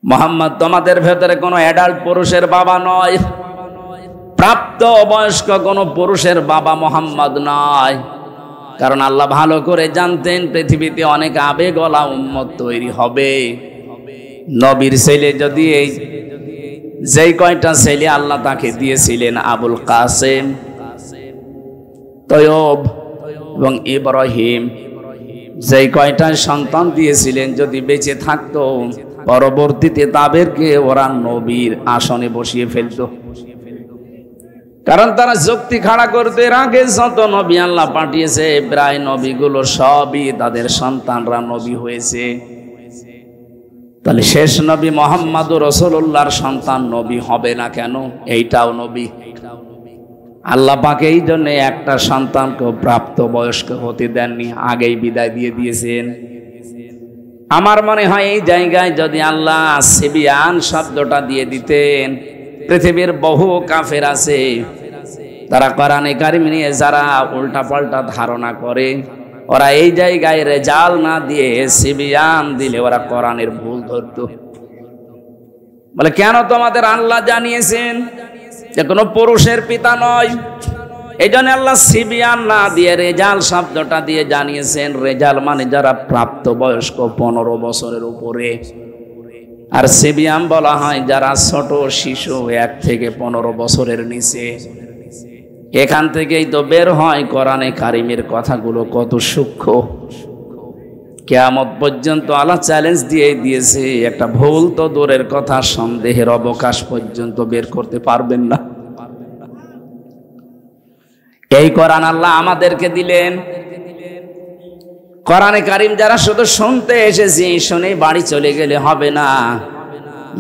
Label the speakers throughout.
Speaker 1: মুহাম্মদ তোমাদের ভেতরে কোনো অ্যাডাল্ট পুরুষের বাবা নয়, প্রাপ্ত বয়স্ক কোনো পুরুষের বাবা মুহাম্মদ নয়। কারণ আল্লাহ ভালো করে জানতেন পৃথিবীতে অনেক আবেগওয়ালা উম্মত তৈরি হবে। নবীর ছেলে যদি এই যেই কয়টা ছেলে আল্লাহ তাকে দিয়েছিলেন, আবুল কাসেম, তয়ব এবং ইব্রাহিম, যেই কয়টা সন্তান দিয়েছিলেন, যদি বেঁচে থাকতো পরবর্তীতে তাদেরকে ওরা নবীর আসনে বসিয়ে ফেলতো। কারণ তারা যুক্তি খাড়া করতে, এর আগে যত নবী আল্লাহ পাঠিয়েছে প্রায় নবীগুলো সবই তাদের সন্তানরা নবী হয়েছে। তাহলে শেষ নবী মুহাম্মদুর রাসূলুল্লাহর সন্তান নবী হবে না কেন? এইটাও নবী। আল্লাহ পাক এই জন্য একটা সন্তানকে প্রাপ্ত বয়স্ক হতে দেননি, আগেই বিদায় দিয়ে দিয়েছেন। আমার মনে হয় এই জায়গায় যদি আল্লাহ সিবিয়ান শব্দটা দিয়ে দিতেন, পৃথিবীর বহু কাফের আছে তারা কোরআনে কারিম নিয়ে যারা উল্টা পাল্টা ধারণা করে, ওরা এই জায়গায় রেজাল না দিয়ে সিবিয়ান দিলে ওরা কোরআনের ভুল ধরতো। বলে কেন তোমাদের আল্লাহ জানিয়েছেন যে কোনো পুরুষের পিতা নয়, এই জন্য আল্লাহ সিবিয়ান না দিয়ে রেজাল শব্দটা দিয়ে জানিয়েছেন। রেজাল মানে যারা প্রাপ্ত বয়স্ক 15 বছরের উপরে, আর সিবিয়ান বলা হয় যারা ছোট শিশু 1 থেকে 15 বছরের নিচে। এখান থেকেই তো বের হয় কোরআনে কারিমের কথাগুলো কত সূক্ষ্ম। কিয়ামত পর্যন্ত আল্লাহ চ্যালেঞ্জ দিয়ে দিয়েছে, একটা ভুল তো দূরের কথা, সন্দেহের অবকাশ পর্যন্ত বের করতে পারবেন না। এই কোরআন আল্লাহ আমাদেরকে দিলেন। কোরআনে কারিম যারা শুধু শুনতে এসেছি, শুনে বাড়ি চলে গেলে হবে না।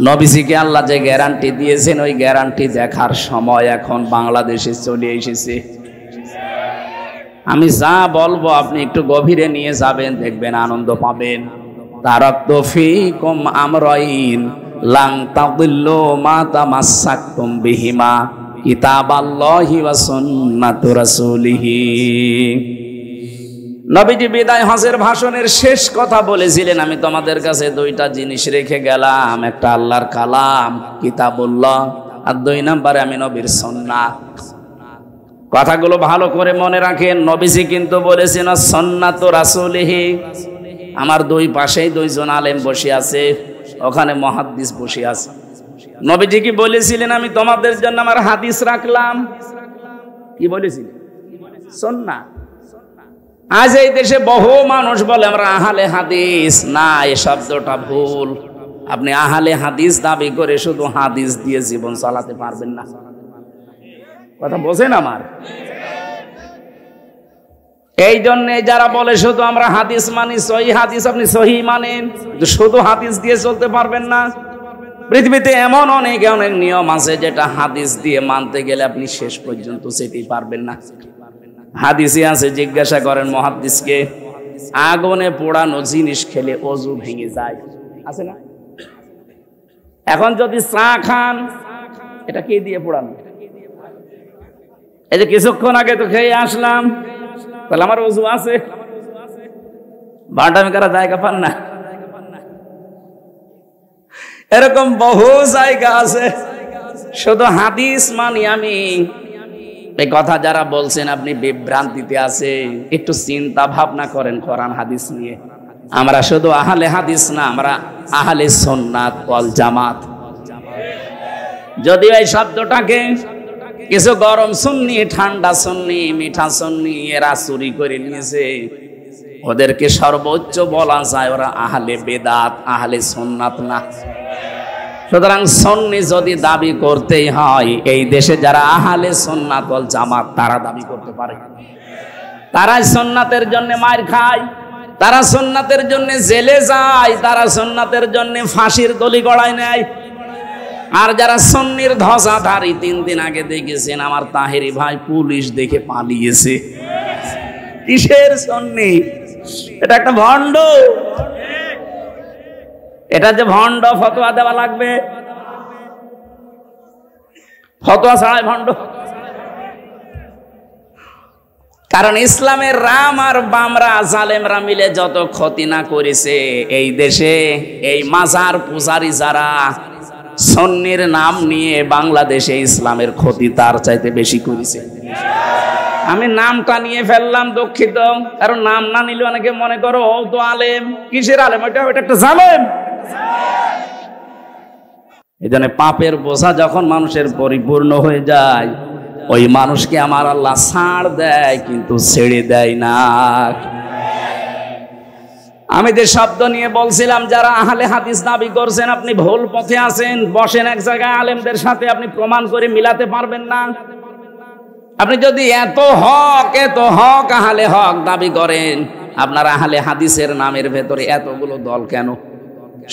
Speaker 1: নবীজিকে আল্লাহ যে গ্যারান্টি দিয়েছেন, ওই গ্যারান্টি দেখার সময় এখন বাংলাদেশে চলে এসেছে। আমি যা বলবো আপনি একটু গভীরে নিয়ে যাবেন, দেখবেন আনন্দ পাবেন। তারাকতু ফীকুম আমরাইন লান তাদিল্লু মা তামাসসাকতুম বিহিমা কিতাবাল্লাহি ওয়া সুন্নাতু রাসূলিহি। নবীজি বিদায় হজের ভাষণের শেষ কথা বলেছিলেন, আমি তোমাদের কাছে 2টা জিনিস রেখে গেলাম, একটা আল্লাহর কালাম কিতাবুল্লাহ, আর 2 নম্বরে আমি নবীর সুন্নাত। কথাগুলো ভালো করে মনে রাখেন। নবীজি কিন্তু বলেছেন সুন্নাতু রাসূলিহি। আমার 2 পাশেই 2 জন আলেম বসে আছে, ওখানে মুহাদ্দিস বসে আছে। নবীজি কি বলেছিলেন আমি তোমাদের জন্য আমার হাদিস রাখলাম? কি বলেছিলেন? সুন্নাত। আজ এই দেশে বহু মানুষ বলে আমরা আহলে হাদিস। না, এই শব্দটা ভুল। আপনি আহলে হাদিস দাবি করে শুধু হাদিস দিয়ে জীবন চালাতে পারবেন না। কথা বোঝেন আমার? এই জন্য যারা বলে শুধু আমরা হাদিস মানি, সহি হাদিস, আপনি সহি মানেন, শুধু হাদিস দিয়ে চলতে পারবেন না। পৃথিবীতে এমন অনেক অনেক নিয়ম আছে যেটা হাদিস দিয়ে মানতে গেলে আপনি শেষ পর্যন্ত যেতেই পারবেন না। হাদিসে আছে, জিজ্ঞাসা করেন মুহাদ্দিসকে, আগুনে পোড়ানো জিনিস খেলে ওযু ভেঙে যায়, আছে না? এখন যদি চা খান, এটা কি দিয়ে পোড়ানো? এই যে কিছুক্ষণ আগে তো খেয়ে আসলাম, তাহলে আমার ওযু আছে? বাটামি করা জায়গা পান না? এরকম বহু জায়গা আছে। শুধু হাদিস মানি আমি, এই কথা যারা বলছেন আপনি বিভ্রান্তিতে আছে। একটু চিন্তা ভাবনা করেন কোরআন হাদিস নিয়ে। আমরা শুধু আহলে হাদিস না, আমরা আহলে সুন্নাত ওয়াল জামাত। যদিও এই শব্দটাকে কিছু গরম সুন্নি, ঠান্ডা সুন্নি, মিঠা সুন্নি এরা চুরি করে নিয়েছে, ওদেরকে সর্বোচ্চ বলা যায় ওরা আহলে বেদাত, আহলে সুন্নাত না। সুতরাং সুন্নি যদি দাবি করতেই হয়, এই দেশে যারা আহলে সুন্নাত ওয়াল জামাত তারা দাবি করতে পারে। তারাই সুন্নাতের জন্য মার খায়, তারা সুন্নাতের জন্য জেলে যায়, তারা সুন্নাতের জন্য ফাঁসির দড়ি গড়ায় নেয়। আর যারা সুন্নির ধ্বজাধারী, 3 দিন আগে দেখেছেন আমার তাহেরি ভাই পুলিশ দেখে পালিয়েছে। কিসের সুন্নি? এটা একটা ভণ্ড। এটা যে ভণ্ড, ফতোয়া দেওয়া লাগবে, ফতোয়া ছাড়াই ভণ্ড। কারণ ইসলামের রাম আর বামরা জালেমরা মিলে যত ক্ষতি না করেছে এই দেশে, এই মাজার পূজারি যারা সুন্নির নাম নিয়ে বাংলাদেশে ইসলামের ক্ষতি তার চাইতে বেশি করেছে। আমি নামটা নিয়ে ফেললাম, দুঃখিত। কারণ নাম না নিলে অনেকে মনে করো ও তো আলেম। কিসের আলেম? ওটা একটা জালেম। এই জন্য পাপের বোঝা যখন মানুষের পরিপূর্ণ হয়ে যায়, ওই মানুষকে আমার আল্লাহ ছাড় দেয়, কিন্তু ছেড়ে দেয় না। আমি যে শব্দ নিয়ে বলছিলাম, যারা আহলে হাদিস দাবি করছেন আপনি ভুল পথে আছেন। বসেন এক জায়গায় আলেমদের সাথে, আপনি প্রমাণ করে মিলাতে পারবেন না। আপনি যদি এত হক আহলে হক দাবি করেন, আপনার আহলে হাদিসের নামের ভেতরে এতগুলো দল কেন?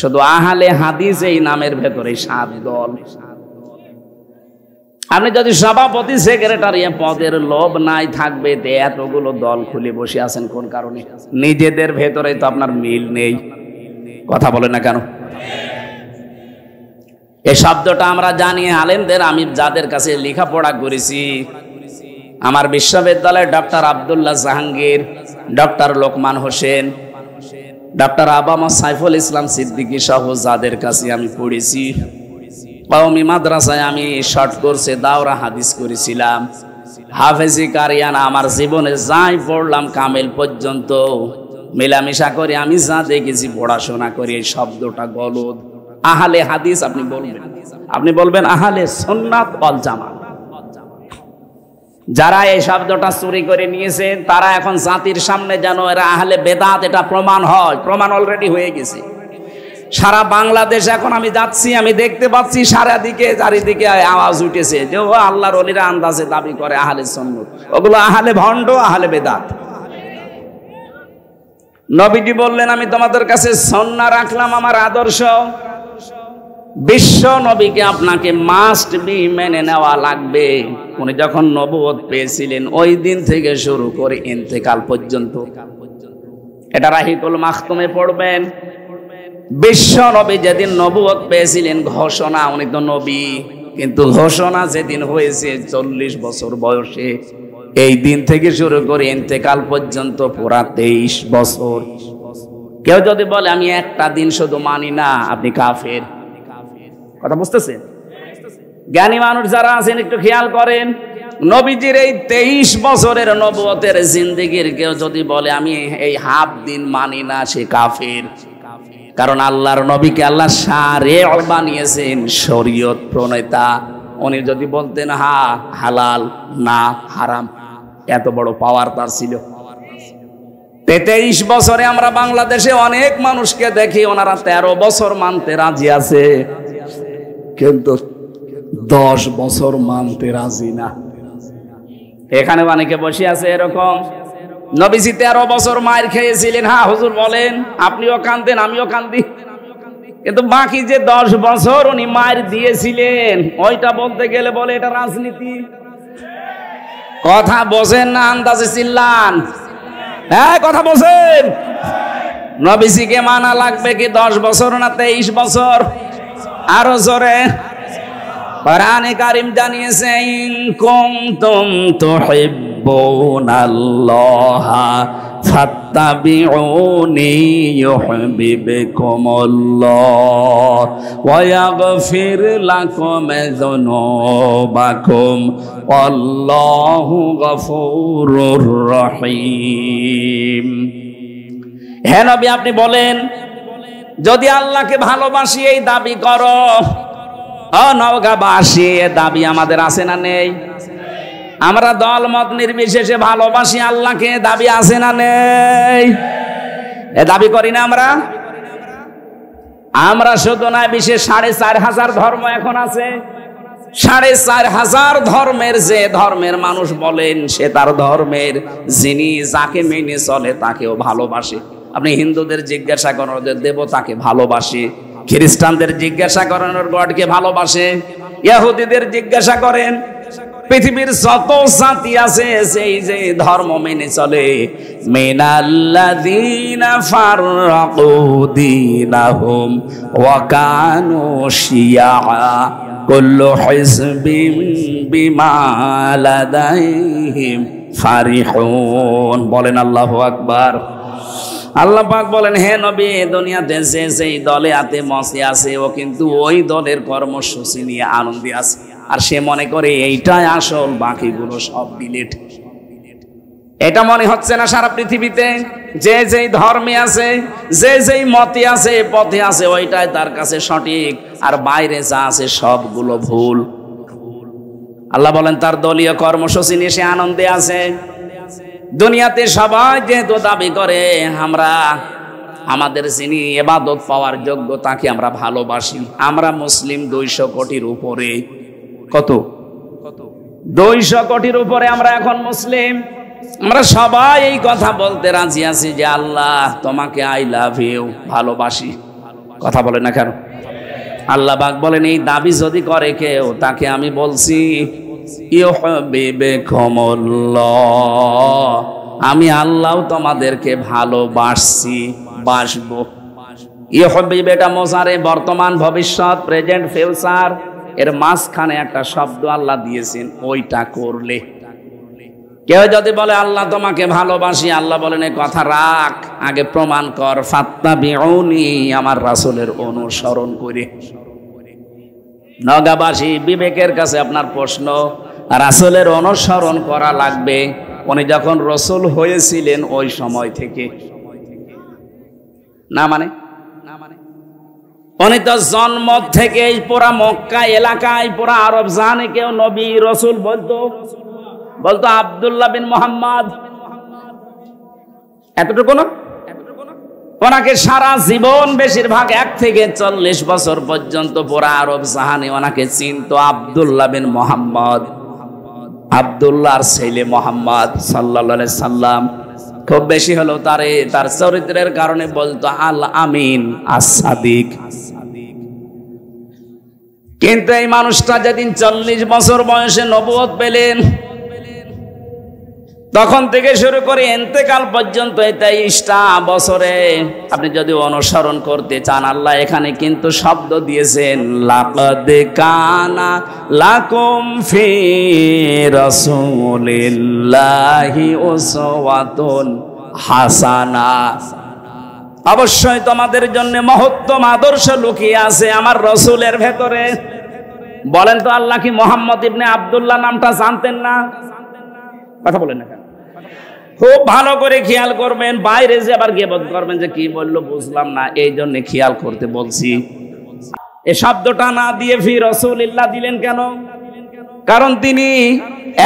Speaker 1: শুধু আহলে হাদিস এই নামের ভেতরে 7 দল। আপনি যদি সভাপতি সেক্রেটারি পদের লোভ নাই থাকবে, এতগুলো দল খুলে বসে আছেন কোন কারণে? নিজেদের ভেতরে তো আপনার মিল নেই। কথা বলেন না কেন? এই শব্দটা আমরা জানি আলেমদের। আমি যাদের কাছে লেখাপড়া করেছি, আমার বিশ্ববিদ্যালয়ে doctor Abdullah Jahangir, doctor Lokman Hossain, doctor আবামা সাইফুল ইসলাম সিদ্দিকী সহ যাদের কাছে আমি পড়েছি, কওমি মাদ্রাসায় আমি শর্ট কোর্সে দাওরা হাদিস করেছিলাম, হাফেজি কারিয়ানা আমার জীবনে যাই পড়লাম কামেল পর্যন্ত মেলামেশা করে আমি যা দেখেছি, পড়াশোনা করে, এই শব্দটা গলদ। আহলে হাদিস আপনি বলবেন আহলে সুন্নাত ওয়াল জামাত। যারা এই শব্দটা চুরি করে নিয়েছে তারা এখন জাতির সামনে যেন এরা আহলে বেদাত, এটা প্রমাণ হয়। প্রমাণ অলরেডি হয়ে গেছে। সারা বাংলাদেশ এখন আমি যাচ্ছি, আমি দেখতে পাচ্ছি চারিদিকে আওয়াজ উঠেছে যে ও আল্লাহর ওলিরা আন্দাজে দাবি করে আহলে সুন্নাত, ওগুলো আহলে ভণ্ড, আহলে বেদাত। নবীজি বললেন আমি তোমাদের কাছে সুন্নাহ রাখলাম আমার আদর্শ। বিশ্ব নবীকে আপনাকে মাস্ট বি মেনে নেওয়া লাগবে। উনি যখন নবুয়ত পেয়েছিলেন ওই দিন থেকে শুরু করে ইন্তেকাল পর্যন্ত, এটা রাহিকুল মাখতুমে পড়বেন। বিশ্ব নবী যেদিন নবুয়ত পেয়েছিলেন, ঘোষণা, উনি তো নবী, কিন্তু ঘোষণা যেদিন হয়েছে 40 বছর বয়সে, এই দিন থেকে শুরু করে ইন্তেকাল পর্যন্ত পুরা 23 বছর। কেউ যদি বলে আমি একটা দিন শুধু মানি না, আপনি কাফের। কথা বুঝতেছেন? জ্ঞানী মানুষ যারা আছেন একটু খেয়াল করেন, নবীজির এই 23 বছরের নবুয়তের জিন্দেগির কেউ যদি বলে আমি এই হাফ দিন মানি না, সে কাফের। কারণ আল্লাহর নবীকে আল্লাহ শারিআ বানিয়েছেন, শরীয়ত প্রণেতা। উনি যদি বলতেন হা হালাল না হারাম, এত বড় পাওয়ার তার ছিল। 23 বছরে আমরা বাংলাদেশে অনেক মানুষকে দেখি ওনারা 13 বছর মানতে রাজি আছে, কিন্তু 10 বছর মানতে রাজি না। এখানে অনেকে বসে আছে এরকম। নবীজি 13 বছর মায়ের খেয়েছিলেন, হ্যাঁ হুজুর বলেন, আপনিও কাঁদেন আমিও কাঁদি, কিন্তু বাকি যে 10 বছর উনি মায়ের দিয়েছিলেন, ওইটা বলতে গেলে বলে এটা রাজনীতি। কথা বোঝেন না, আন্দাজে চিল্লান। হ্যাঁ কথা বোঝেন। নবীজিকে মানা লাগবে কি 10 বছর না 23 বছর? আরো জোরে। কোরআনে কারীম জানিয়েছে ইন কুনতুম তুহিব্বুনাল্লাহা ফাত্তাবিউনি ইউহিব্বুকুমুল্লাহ ওয়া ইয়াগফির লাকুম যুনুবাকুম ওয়াল্লাহু গফুরুর রহিম। হে নবী আপনি বলেন, যদি আল্লাহকে ভালোবাসি এই দাবি করো, নওগাঁবাসী এ দাবি আমাদের আছে না নেই? আমরা দল মত নির্বিশেষে ভালোবাসি আল্লাহকে, দাবি আছে না নেই? এ দাবি করি না আমরা? আমরা শুধু না, বিশেষ 4,500 ধর্ম এখন আছে। 4,500 ধর্মের যে ধর্মের মানুষ বলেন সে তার ধর্মের যিনি যাকে মেনে চলে তাকেও ভালোবাসে। আপনি হিন্দুদের জিজ্ঞাসা করেন ওদের দেবতাকে ভালোবাসে, খ্রিস্টানদের জিজ্ঞাসা করেন ওর গডকে ভালোবাসে, ইহুদিদের জিজ্ঞাসা করেন, পৃথিবীর যত জাতি আছে সেই যে ধর্ম মেনে চলে, মিনাল্লাযীনা ফাররাকু দীনাহুম ওয়া কানু শিয়া কুল্লু হিজবিন বিমা লাদাইহিম ফারিহুন। বলেন আল্লাহু আকবার। আল্লাহ পাক বলেন, হে নবী, দুনিয়াতে যে যেই দলে আতে মসে আছে ও কিন্তু ওই দলের কর্মসূচি নিয়ে আনন্দে আছে, আর সে মনে করে এইটাই আসল, বাকিগুলো সব ডিলিট। এটা মনে হচ্ছে না সারা পৃথিবীতে যে যেই ধর্মে আছে, যে যেই মতে আছে, পথে আছে, ওইটাই তার কাছে সঠিক, আর বাইরে যা আছে সবগুলো ভুল। আল্লাহ বলেন তার দলীয় কর্মসূচি নিয়ে সে আনন্দে আছে। দুনিয়াতে সবাই যেহেতু দাবি করে আমরা আমাদের যিনি ইবাদত পাওয়ার যোগ্য তাকে আমরা ভালোবাসি, আমরা মুসলিম 200 কোটির উপরে। কত? 200 কোটির উপরে আমরা এখন মুসলিম। আমরা সবাই এই কথা বলতে রাজি আছি যে আল্লাহ তোমাকে আই লাভ ইউ, ভালোবাসি। কথা বলে না কেন? আল্লাহ পাক বলেন এই দাবি যদি করে কেউ, তাকে আমি বলছি ইউহিব্বুকুমুল্লাহ, আমি আল্লাহ তোমাদেরকে ভালোবাসছি, বাসবো। ইউহিব্বু এটা মোজারে, বর্তমান, ভবিষ্যৎ, প্রেজেন্ট, ফিউচার, এর মাঝখানে একটা শব্দ আল্লাহ দিয়েছেন, ওইটা করলে। কেউ যদি বলে আল্লাহ তোমাকে ভালোবাসি, আল্লাহ বলেন এই কথা রাখ, আগে প্রমাণ কর, ফাত্তাবিউনি, আমার রাসূলের অনুসরণ করে। নগাবাসী বিবেকের কাছে আপনার প্রশ্ন, রাসূলের অনুসরণ করা লাগবে উনি যখন রাসূল হয়েছিলেন ওই সময় থেকে, না মানে উনি তো জন্ম থেকে পুরা মক্কা এলাকায়, পুরা আরব জানে কেউ নবী রাসূল বলতো আব্দুল্লাহ বিন মুহাম্মদ, এতটুকু না? ওনাকে সারা জীবন বেশিরভাগ 1 থেকে 40 বছর পর্যন্ত পুরা আরব জাহানে ওনাকে চিনতো আব্দুল্লাহ বিন মুহাম্মদ, আব্দুল্লাহর ছেলে মুহাম্মদ সাল্লাল্লাহু আলাইহি সাল্লাম। খুব বেশি হলো তার চরিত্রের কারণে বলতো আল আমিন, as-সাদিক। কিন্তু এই মানুষটা যেদিন 40 বছর বয়সে নবুয়ত পেলেন, তখন থেকে শুরু করে ইন্তেকাল পর্যন্ত 23টা বছরে আপনি যদি অনুসরণ করতে চান, আল্লাহ এখানে কিন্তু শব্দ দিয়েছেন লাকাদ কানা লাকুম ফি রাসূলিল্লাহি উসওয়াতুন হাসানা। অবশ্যই তোমাদের জন্য মহত্তম আদর্শ লুকিয়ে আছে আমার রাসূলের ভেতরে। বলেন তো আল্লাহ কি মুহাম্মদ ইবনে আব্দুল্লাহ নামটা জানতেন না? কথা বলেন না। খুব ভালো করে খেয়াল করবেন, বাইরে যে আবার গীবত করবেন যে কি বললো বুঝলাম না, এই জন্য খেয়াল করতে বলছি। এই শব্দটা না দিয়ে ফি রাসূলিল্লাহ দিলেন কেন? কারণ তিনি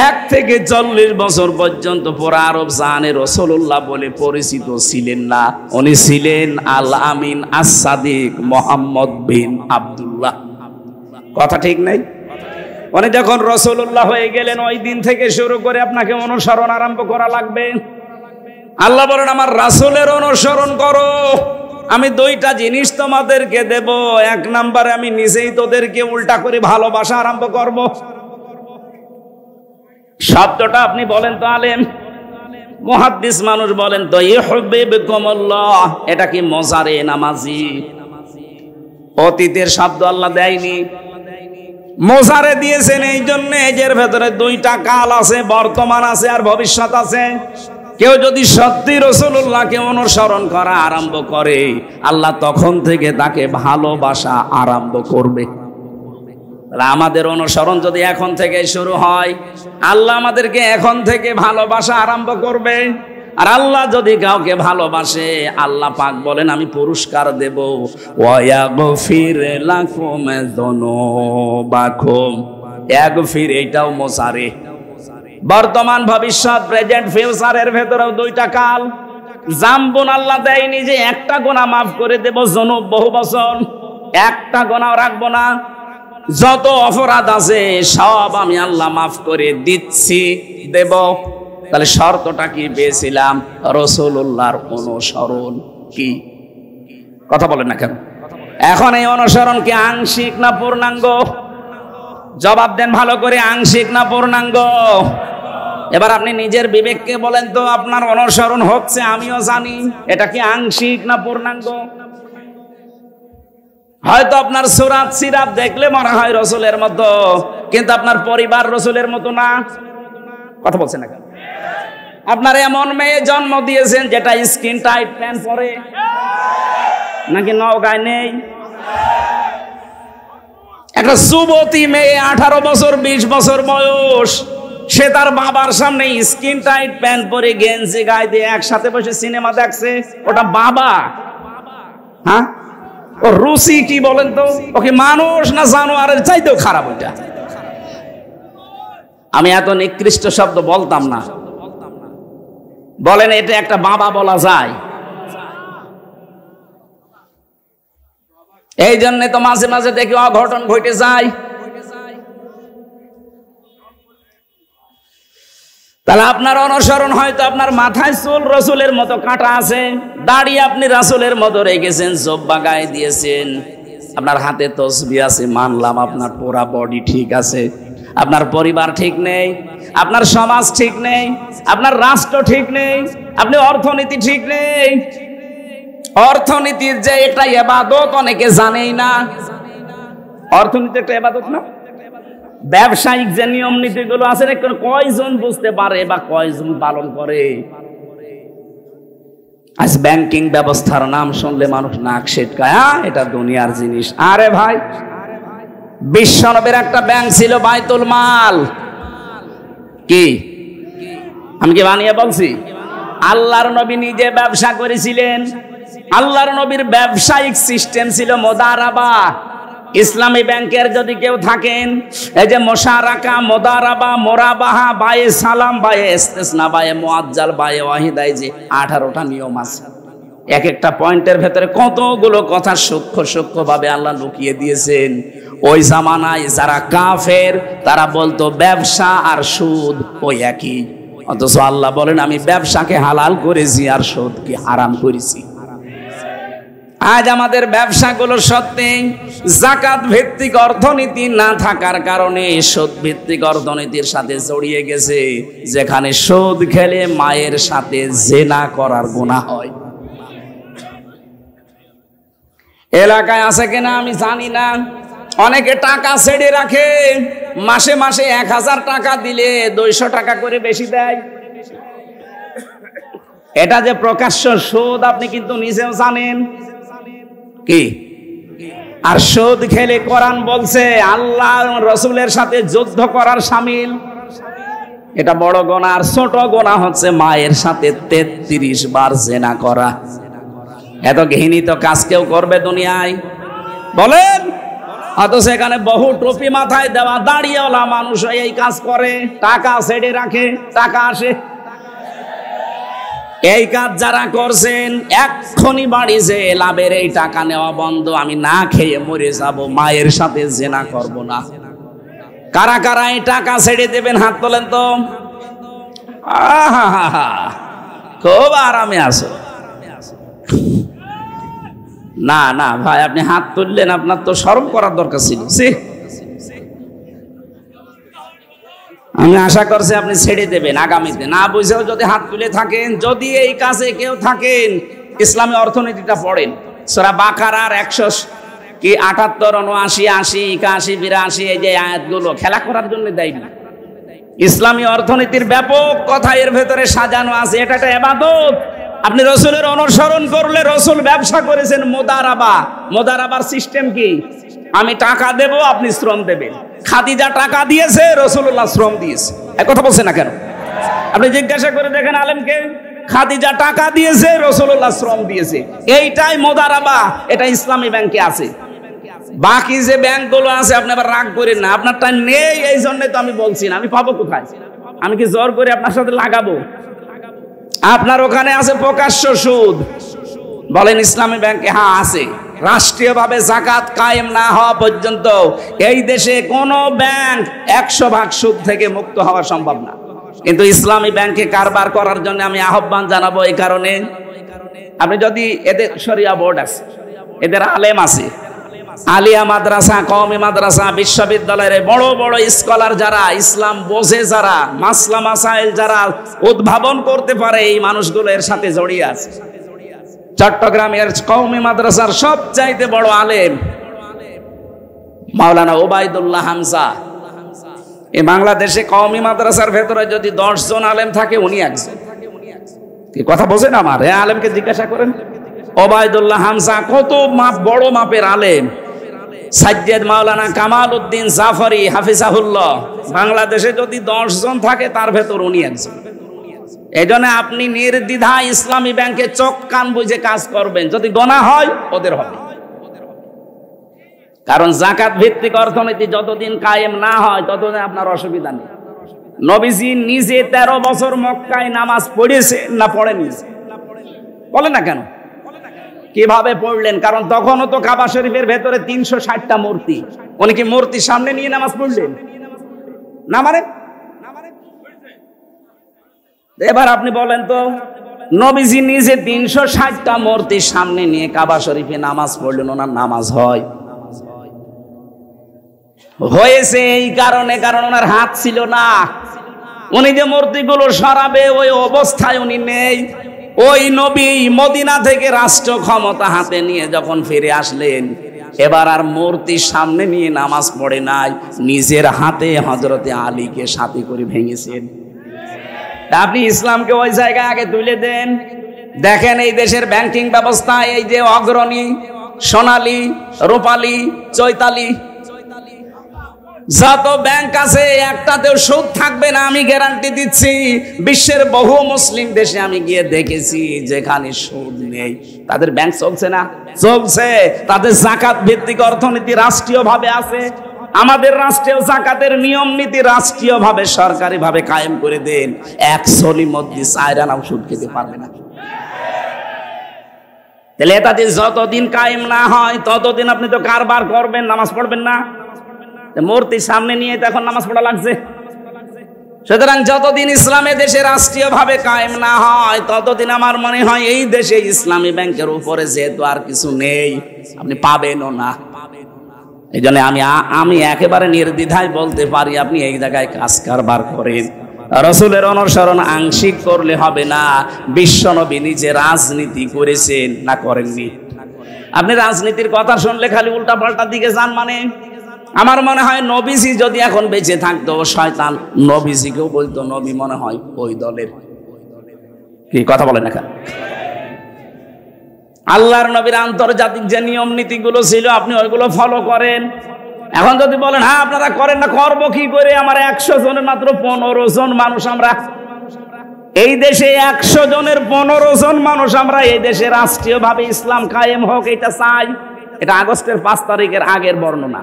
Speaker 1: 1 থেকে 40 বছর পর্যন্ত পুরা আরব জাহানে রাসূলুল্লাহ বলে পরিচিত ছিলেন না, উনি ছিলেন আল আমিন, as-সাদিক, মুহাম্মদ বিন আব্দুল্লাহ। কথা ঠিক নাই? উনি যখন রাসূলুল্লাহ হয়ে গেলেন, ওই দিন থেকে শুরু করে আপনাকে অনুসরণ আরম্ভ করা লাগবে। আল্লাহ বলেন আমার রাসূলের অনুসরণ করো, আমি 2টা জিনিস তোমাদেরকে দেব। 1 নম্বরে আমি নিজেই তোদেরকে উল্টা করে ভালোবাসা আরম্ভ করব। শব্দটা আপনি বলেন তো আলেম, মুহাদ্দিস মানুষ বলেন তো ইউহিব্বুকুমুল্লাহ, এটা কি মোজারে নামাজি? অতীতের শব্দ আল্লাহ দেয়নি, মোজারে দিয়েছেন। এই জন্য এর ভেতরে 2টা কাল আছে, বর্তমান আছে আর ভবিষ্যৎ আছে। কেউ যদি সত্যি রাসূলুল্লাহকে অনুসরণ করা আরম্ভ করে, আল্লাহ তখন থেকে তাকে ভালোবাসা আরম্ভ করবে। আমাদের অনুসরণ যদি এখন থেকে শুরু হয়, আল্লাহ আমাদেরকে এখন থেকে ভালোবাসা আরম্ভ করবে। আর আল্লাহ যদি কাউকে ভালোবাসে, আল্লাহ পাক বলেন আমি পুরস্কার দেব, ওয়া ইয়াগফির লাকুম যুনুবাকুম। ইয়াগফির এটাও মোজারে, বর্তমান, ভবিষ্যৎ, প্রেজেন্ট, ফিউচারের ভেতরেও 2টা কাল। জাম্বুন আল্লাহ দেয়নি যে একটা গুনাহ মাফ করে দেব, যুনুব বহু বছর, একটা গুনাহ রাখবো না। যত অপরাধ আছে সব আমি আল্লাহ মাফ করে দিচ্ছি, দেব। তাহলে শর্তটা কি পেয়েছিলাম? রাসূলুল্লাহর অনুসরণ। কি কথা বলেন না কেন? এখন এই অনুসরণ কি আংশিক না পূর্ণাঙ্গ? জবাব দেন ভালো করে, আংশিক না পূর্ণাঙ্গ? এবার আপনি নিজের বিবেককে বলেন তো, আপনার অনুসরণ হচ্ছে, আমিও জানি, এটা কি আংশিক না পূর্ণাঙ্গ? হয়তো আপনার সুরাত সিরাত দেখলে মনে হয় রাসূলের মতো, কিন্তু আপনার পরিবার রাসূলের মতো না। কথা বলছেন না কেন? আপনার এমন মেয়ে জন্ম দিয়েছেন যেটা স্কিন টাইট প্যান্ট পরে, নাকি নওগাঁয় নেই? একটা যুবতী মেয়ে 18 বছর 20 বছর বয়স, সে তার বাবার সামনে স্কিন টাইট প্যান্ট পরে গেঞ্জি গায়ে দিয়ে একসাথে বসে সিনেমা দেখছে, ওটা বাবা? হ্যাঁ, ও রুচি কি বলেন তো? ওকে মানুষ না জানোয়ারের চাইতেও খারাপ ওইটা। আমি এত নিকৃষ্ট শব্দ বলতাম না। বলেন এটা একটা বাবা বলা যায়? এই জন্য তো মাঝে মাঝে দেখি অঘটন ঘটে যায়। তাহলে আপনার অনুসরণ হয়তো আপনার মাথায় চুল রসুলের মতো কাটা আছে, দাড়ি আপনি রাসূলের মতো রেখেছেন, জব্বা গায়ে দিয়েছেন, আপনার হাতে তসবিহ আছে, মানলাম আপনার পুরা বডি ঠিক আছে, আপনার পরিবার ঠিক নেই, আপনার সমাজ ঠিক নেই, আপনার রাষ্ট্র ঠিক নেই, আপনি অর্থনীতি ঠিক নেই। অর্থনীতির যে একটা ইবাদত অনেকে জানেই না। অর্থনীতি একটা ইবাদত না? ব্যবসায়িক যে নিয়ম নীতিগুলো আছে কয়জন বুঝতে পারে বা কয়জন পালন করে? আজ ব্যাংকিং ব্যবস্থার নাম শুনলে মানুষ নাক সেটকায়, এটা দুনিয়ার জিনিস। আরে ভাই, বিশ্বনবীর একটা ব্যাংক ছিল বাইতুল মাল। কি আমি কি বানিয়ে বলছি? আল্লাহর নবী নিজে ব্যবসা করেছিলেন। আল্লাহর নবীর ব্যবসায়িক সিস্টেম ছিল মুদারাবা। ইসলামী ব্যাংকের যদি কেউ থাকেন, এই যে মুশারাকা, মুদারাবা, মুরাবাহা, বায়ে সালাম, বায়ে ইস্তিসনা, বায়ে মুআজ্জাল, বায়ে ওয়াহিদা, এই যে 18টা নিয়ম আছে। এক একটা পয়েন্টের ভেতরে কতগুলো কথা সূক্ষ্ম সূক্ষ্ম ভাবে আল্লাহ লুকিয়ে দিয়েছেন। ওই জামানায় যারা কাফের তারা বলতো ব্যবসা আর সুদ ওই একই, অথচ আল্লাহ বলেন আমি ব্যবসাকে হালাল করেছি আর সুদকে হারাম করেছি। আজ আমাদের ব্যবসাগুলো সত্যি যাকাত ভিত্তিক অর্থনীতি না থাকার কারণে সুদ ভিত্তিক অর্থনীতির সাথে জড়িয়ে গেছে, যেখানে সুদ খেলে মায়ের সাথে জিনা করার গুনাহ হয়। এলাকায় আছে কিনা আমি জানি না, অনেকে টাকা ছেড়ে রাখে, মাসে মাসে 1000 টাকা দিলে 200 টাকা করে বেশি দেয়। এটা যে প্রকাশ্য সুদ আপনি কিন্তু নিজেও জানেন। কি আর সুদ খেলে কোরআন বলছে আল্লাহ রসুলের সাথে যুদ্ধ করার শামিল। এটা বড় গুনাহ। আর ছোট গুনাহ হচ্ছে মায়ের সাথে 33 বার জিনা করা। এত ঘৃণিত কাজ কেউ করবে দুনিয়ায় বলেন? অথচ এখানে বহু টুপি মাথায় দেওয়া দাড়িওয়ালা মানুষ এই কাজ করে, টাকা ছেড়ে রাখে, টাকা আসে। এই কাজ যারা করছেন এক্ষুনি বাড়ি যে লাভের এই টাকা নেওয়া বন্ধ, আমি না খেয়ে মরে যাব, মায়ের সাথে জিনা করব না। কারা কারা এই টাকা ছেড়ে দেবেন হাত তোলেন তো। আহা, খুব আরামে আছো। না না ভাই, আপনি হাত তুললেন, আপনার তো শরম করার দরকার ছিল। আমি আশা করছি আপনি ছেড়ে দেবেন আগামীতে। না বুঝেও যদি হাত তুলে থাকেন, যদি এই কাজে কেউ থাকেন, ইসলামী অর্থনীতিটা পড়েন। সূরা বাকারার 178, 79, 80, 81, 82 এই যে আয়াতগুলো খেলা করার জন্য দেয়নি। ইসলামী অর্থনীতির ব্যাপক কথা এর ভেতরে সাজানো আছে। এটা একটা ইবাদত। আপনি রসুলের অনুসরণ করলে, রসুল ব্যবসা করেছেন মুদারাবা। মুদারাবার সিস্টেম কি? আমি টাকা দেব, আপনি শ্রম দেবেন। খাদিজা টাকা দিয়েছে, রাসূলুল্লাহ শ্রম দিয়েছে। এক কথা বলছে না কেন? আপনি জিজ্ঞাসা করে দেখেন আলেমকে, খাদিজা টাকা দিয়েছে, রাসূলুল্লাহ শ্রম দিয়েছে। এইটাই মুদারাবা। এটা ইসলামী ব্যাংকে আছে। বাকি যে ব্যাংকগুলো আছে আপনি আবার রাগ করেন না, আপনারটা নেই, এই জন্য তো আমি বলছি না। আমি পাবো কোথায়? আমি কি জোর করে আপনার সাথে লাগাবো? আপনার ওখানে আছে প্রকাশ্য সুদ। বলেন ইসলামী ব্যাংকে? হ্যাঁ আছে। রাষ্ট্রীয়ভাবে যাকাত কায়েম না হওয়া পর্যন্ত এই দেশে কোনো ব্যাংক 100% সুদ থেকে মুক্ত হওয়া সম্ভব না। কিন্তু ইসলামী ব্যাংকে কারবার করার জন্য আমি আহ্বান জানাবো। এই কারণে আপনি যদি এদের শরিয়া বোর্ড আছে, এদের আলেম আছে, আলিয়া মাদ্রাসা, কওমি মাদ্রাসা, বিশ্ববিদ্যালয়ের বড় বড় স্কলার যারা, ইসলাম বোঝে যারা, মাসলা মাসাইল যারা উদ্ভাবন করতে পারে, এই মানুষগুলো এর সাথে জড়িয়ে আছে। চট্টগ্রামের কওমি মাদ্রাসার সবচাইতে বড় আলেম মাওলানা ওবায়দুল্লাহ হামজা, এই বাংলাদেশে কওমি মাদ্রাসার ভেতরে যদি 10 জন আলেম থাকে উনি একজন। কি কথা বোঝেন আমার? হ্যাঁ, আলেমকে জিজ্ঞাসা করেন। ওবায়দুল্লাহ হামজা কত বড় মাপের আলেম। সাজ্জাদ মাওলানা কামাল উদ্দিন জাফরি হাফিজাহুল্লাহ, বাংলাদেশে যদি 10 জন থাকে তার ভেতর উনি একজন। এই জন্য আপনি নির্দ্বিধায় ইসলামী ব্যাংকে চোখ কান বুঝে কাজ করবেন, যদি গোনা হয় ওদের হবে। কারণ যাকাত ভিত্তিক অর্থনীতি যতদিন কায়েম না হয় ততদিন আপনার অসুবিধা নেই। নবীজি নিজে 13 বছর মক্কায় নামাজ পড়েছে না পড়েনি? বলে না কেন? কিভাবে পড়লেন? কারণ তখনও তো কাবা শরীফের ভেতরে 360টা মূর্তি। উনি কি মূর্তির সামনে নিয়ে নামাজ পড়লেন না? মানে এবার আপনি বলেন তো, নবীজি নিজে 360টা মূর্তির সামনে নিয়ে কাবা শরীফে নামাজ পড়লেন, ওনার নামাজ হয়? হয়েছে এই কারণে, কারণ ওনার হাত ছিল না। উনি যে মূর্তিগুলো সরাবে ওই অবস্থায় উনি নেই। ওই নবী মদিনা থেকে রাষ্ট্র ক্ষমতা হাতে নিয়ে যখন ফিরে আসলেন, এবার আর মূর্তির সামনে নিয়ে নামাজ পড়ে নাই, নিজের হাতে হযরতে আলীকে সাথে করে ভেঙেছেন। আপনি ইসলামকে ওই জায়গায় আগে তুলে দেন। দেখেন এই দেশের ব্যাংকিং ব্যবস্থা, এই যে অগ্রণী, সোনালী, রূপালী, চৈতালি, যত ব্যাংক আছে একটাতেও সুদ থাকবে না, আমি গ্যারান্টি দিচ্ছি। বিশ্বের বহু মুসলিম দেশে আমি গিয়ে দেখেছি যেখানে সুদ নেই, তাদের ব্যাংক চলছে না? চলছে। তাদের যাকাত ভিত্তিক অর্থনীতি রাষ্ট্রীয়ভাবে আছে। আমাদের রাষ্ট্রেও যাকাতের নিয়ম নীতি রাষ্ট্রীয়ভাবে সরকারিভাবে কায়েম করে দেন, এক সলির মধ্যে 4 আনাও সুদ খেতে পারবে না। তাহলে এটা যতদিন কায়েম না হয় ততদিন আপনি তো কারবার করবেন, নামাজ পড়বেন না। মূর্তির সামনে নিয়ে তো এখন নামাজ পড়া লাগছে। সুতরাং যতদিন ইসলামে দেশে রাষ্ট্রীয়ভাবে কায়েম না হয় ততদিন আমার মনে হয় এই দেশে ইসলামী ব্যাংকের উপরে যেহেতু আর কিছু নেই, আপনি পাবেনও না। এই জন্য আমি একেবারে নির্দ্বিধায় বলতে পারি, আপনি এই জায়গায় কাজ কারবার করেন। রাসূলের অনুসরণ আংশিক করলে হবে না। বিশ্বনবী নিজে রাজনীতি করেছেন না করেননি? আপনি রাজনীতির কথা শুনলে খালি উল্টা পাল্টা দিকে যান। মানে আমার মনে হয় নবীজি যদি এখন বেঁচে থাকতো, শয়তান নবীজিকেও বলতো নবী মনে হয় ওই দলের। কি কথা বলেন না? আল্লাহর নবীর আন্তর্জাতিক যে নিয়ম নীতিগুলো ছিল আপনি ওইগুলো ফলো করেন। এখন যদি বলেন হ্যাঁ আপনারা করেন না, করবো কি করে? আমার 100 জনের মাত্র 15 জন মানুষ, আমরা এই দেশে 100 জনের 15 জন মানুষ, আমরা এই দেশে রাষ্ট্রীয়ভাবে ইসলাম কায়েম হোক এটা চাই। এটা আগস্টের 5 তারিখের আগের বর্ণনা।